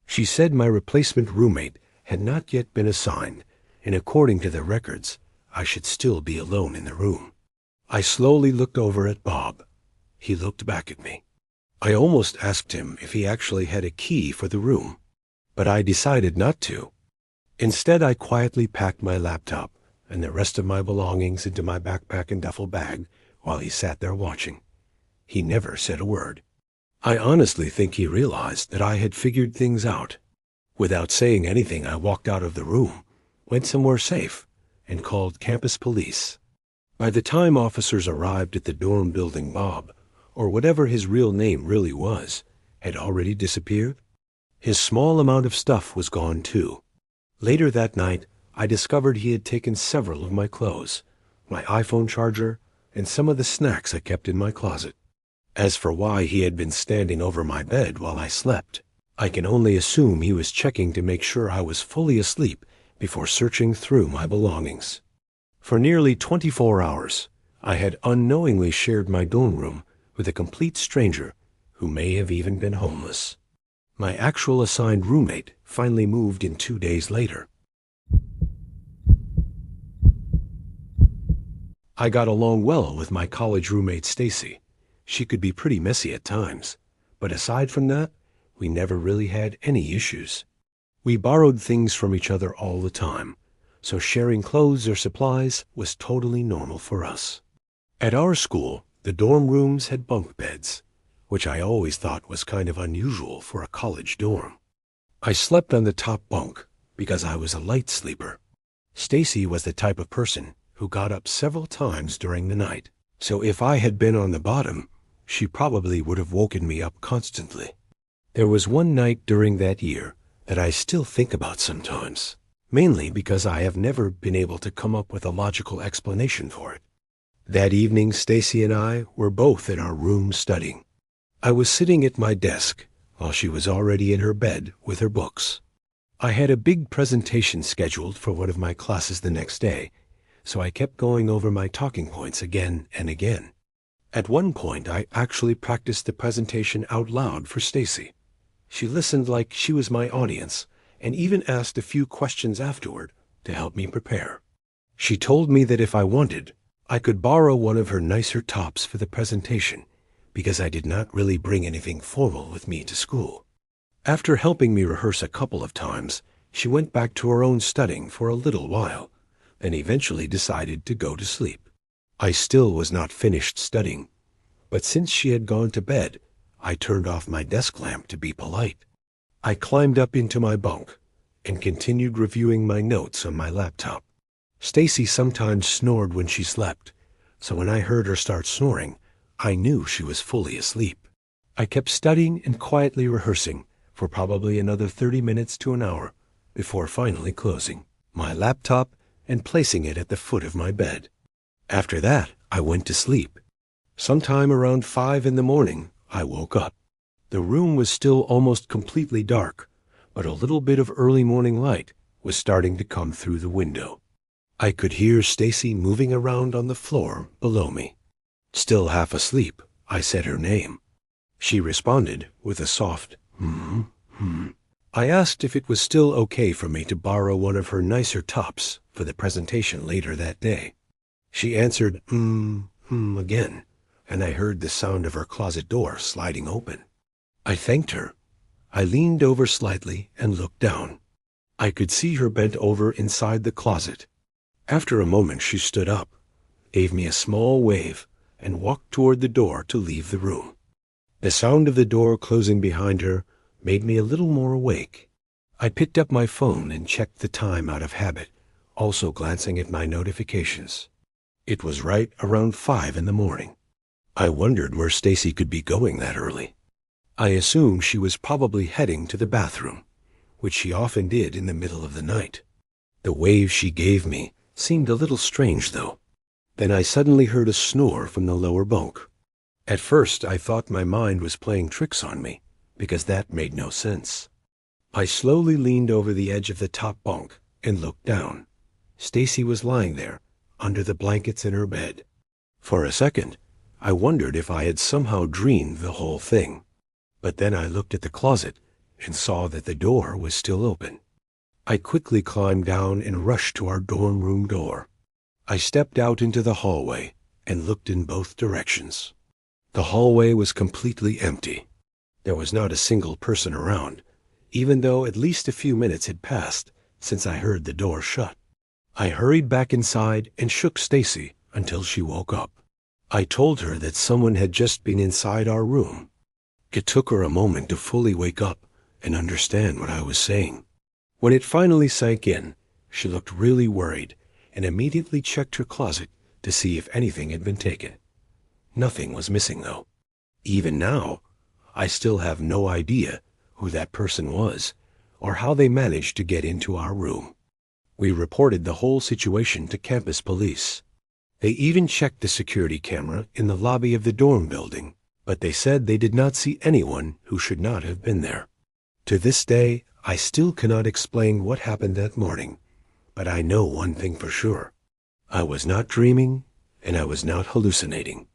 She said my replacement roommate had not yet been assigned, and according to the records, I should still be alone in the room. I slowly looked over at Bob. He looked back at me. I almost asked him if he actually had a key for the room, but I decided not to. Instead, I quietly packed my laptop and the rest of my belongings into my backpack and duffel bag while he sat there watching. He never said a word. I honestly think he realized that I had figured things out. Without saying anything, I walked out of the room, went somewhere safe, and called campus police. By the time officers arrived at the dorm building, Bob, or whatever his real name really was, had already disappeared. His small amount of stuff was gone too. Later that night, I discovered he had taken several of my clothes, my iPhone charger, and some of the snacks I kept in my closet. As for why he had been standing over my bed while I slept, I can only assume he was checking to make sure I was fully asleep before searching through my belongings. For nearly 24 hours, I had unknowingly shared my dorm room with a complete stranger who may have even been homeless. My actual assigned roommate finally moved in 2 days later. I got along well with my college roommate Stacy. She could be pretty messy at times, but aside from that, we never really had any issues. We borrowed things from each other all the time, so sharing clothes or supplies was totally normal for us. At our school, the dorm rooms had bunk beds, which I always thought was kind of unusual for a college dorm. I slept on the top bunk because I was a light sleeper. Stacy was the type of person who got up several times during the night, so if I had been on the bottom, she probably would have woken me up constantly. There was one night during that year that I still think about sometimes, mainly because I have never been able to come up with a logical explanation for it. That evening, Stacy and I were both in our room studying. I was sitting at my desk while she was already in her bed with her books. I had a big presentation scheduled for one of my classes the next day, so I kept going over my talking points again and again. At one point, I actually practiced the presentation out loud for Stacy. She listened like she was my audience and even asked a few questions afterward to help me prepare. She told me that if I wanted, I could borrow one of her nicer tops for the presentation because I did not really bring anything formal with me to school. After helping me rehearse a couple of times, she went back to her own studying for a little while and eventually decided to go to sleep. I still was not finished studying, but since she had gone to bed, I turned off my desk lamp to be polite. I climbed up into my bunk and continued reviewing my notes on my laptop. Stacy sometimes snored when she slept, so when I heard her start snoring, I knew she was fully asleep. I kept studying and quietly rehearsing for probably another 30 minutes to an hour before finally closing my laptop and placing it at the foot of my bed. After that, I went to sleep. Sometime around 5 in the morning, I woke up. The room was still almost completely dark, but a little bit of early morning light was starting to come through the window. I could hear Stacy moving around on the floor below me. Still half asleep, I said her name. She responded with a soft, I asked if it was still okay for me to borrow one of her nicer tops for the presentation later that day. She answered, again, and I heard the sound of her closet door sliding open. I thanked her. I leaned over slightly and looked down. I could see her bent over inside the closet. After a moment, she stood up, gave me a small wave, and walked toward the door to leave the room. The sound of the door closing behind her made me a little more awake. I picked up my phone and checked the time out of habit, also glancing at my notifications. It was right around 5 in the morning. I wondered where Stacy could be going that early. I assumed she was probably heading to the bathroom, which she often did in the middle of the night. The wave she gave me seemed a little strange, though. Then I suddenly heard a snore from the lower bunk. At first, I thought my mind was playing tricks on me, because that made no sense. I slowly leaned over the edge of the top bunk and looked down. Stacy was lying there, under the blankets in her bed. For a second, I wondered if I had somehow dreamed the whole thing. But then I looked at the closet and saw that the door was still open. I quickly climbed down and rushed to our dorm room door. I stepped out into the hallway and looked in both directions. The hallway was completely empty. There was not a single person around, even though at least a few minutes had passed since I heard the door shut. I hurried back inside and shook Stacy until she woke up. I told her that someone had just been inside our room. It took her a moment to fully wake up and understand what I was saying. When it finally sank in, she looked really worried and immediately checked her closet to see if anything had been taken. Nothing was missing, though. Even now, I still have no idea who that person was or how they managed to get into our room. We reported the whole situation to campus police. They even checked the security camera in the lobby of the dorm building, but they said they did not see anyone who should not have been there. To this day, I still cannot explain what happened that morning, but I know one thing for sure. I was not dreaming, and I was not hallucinating.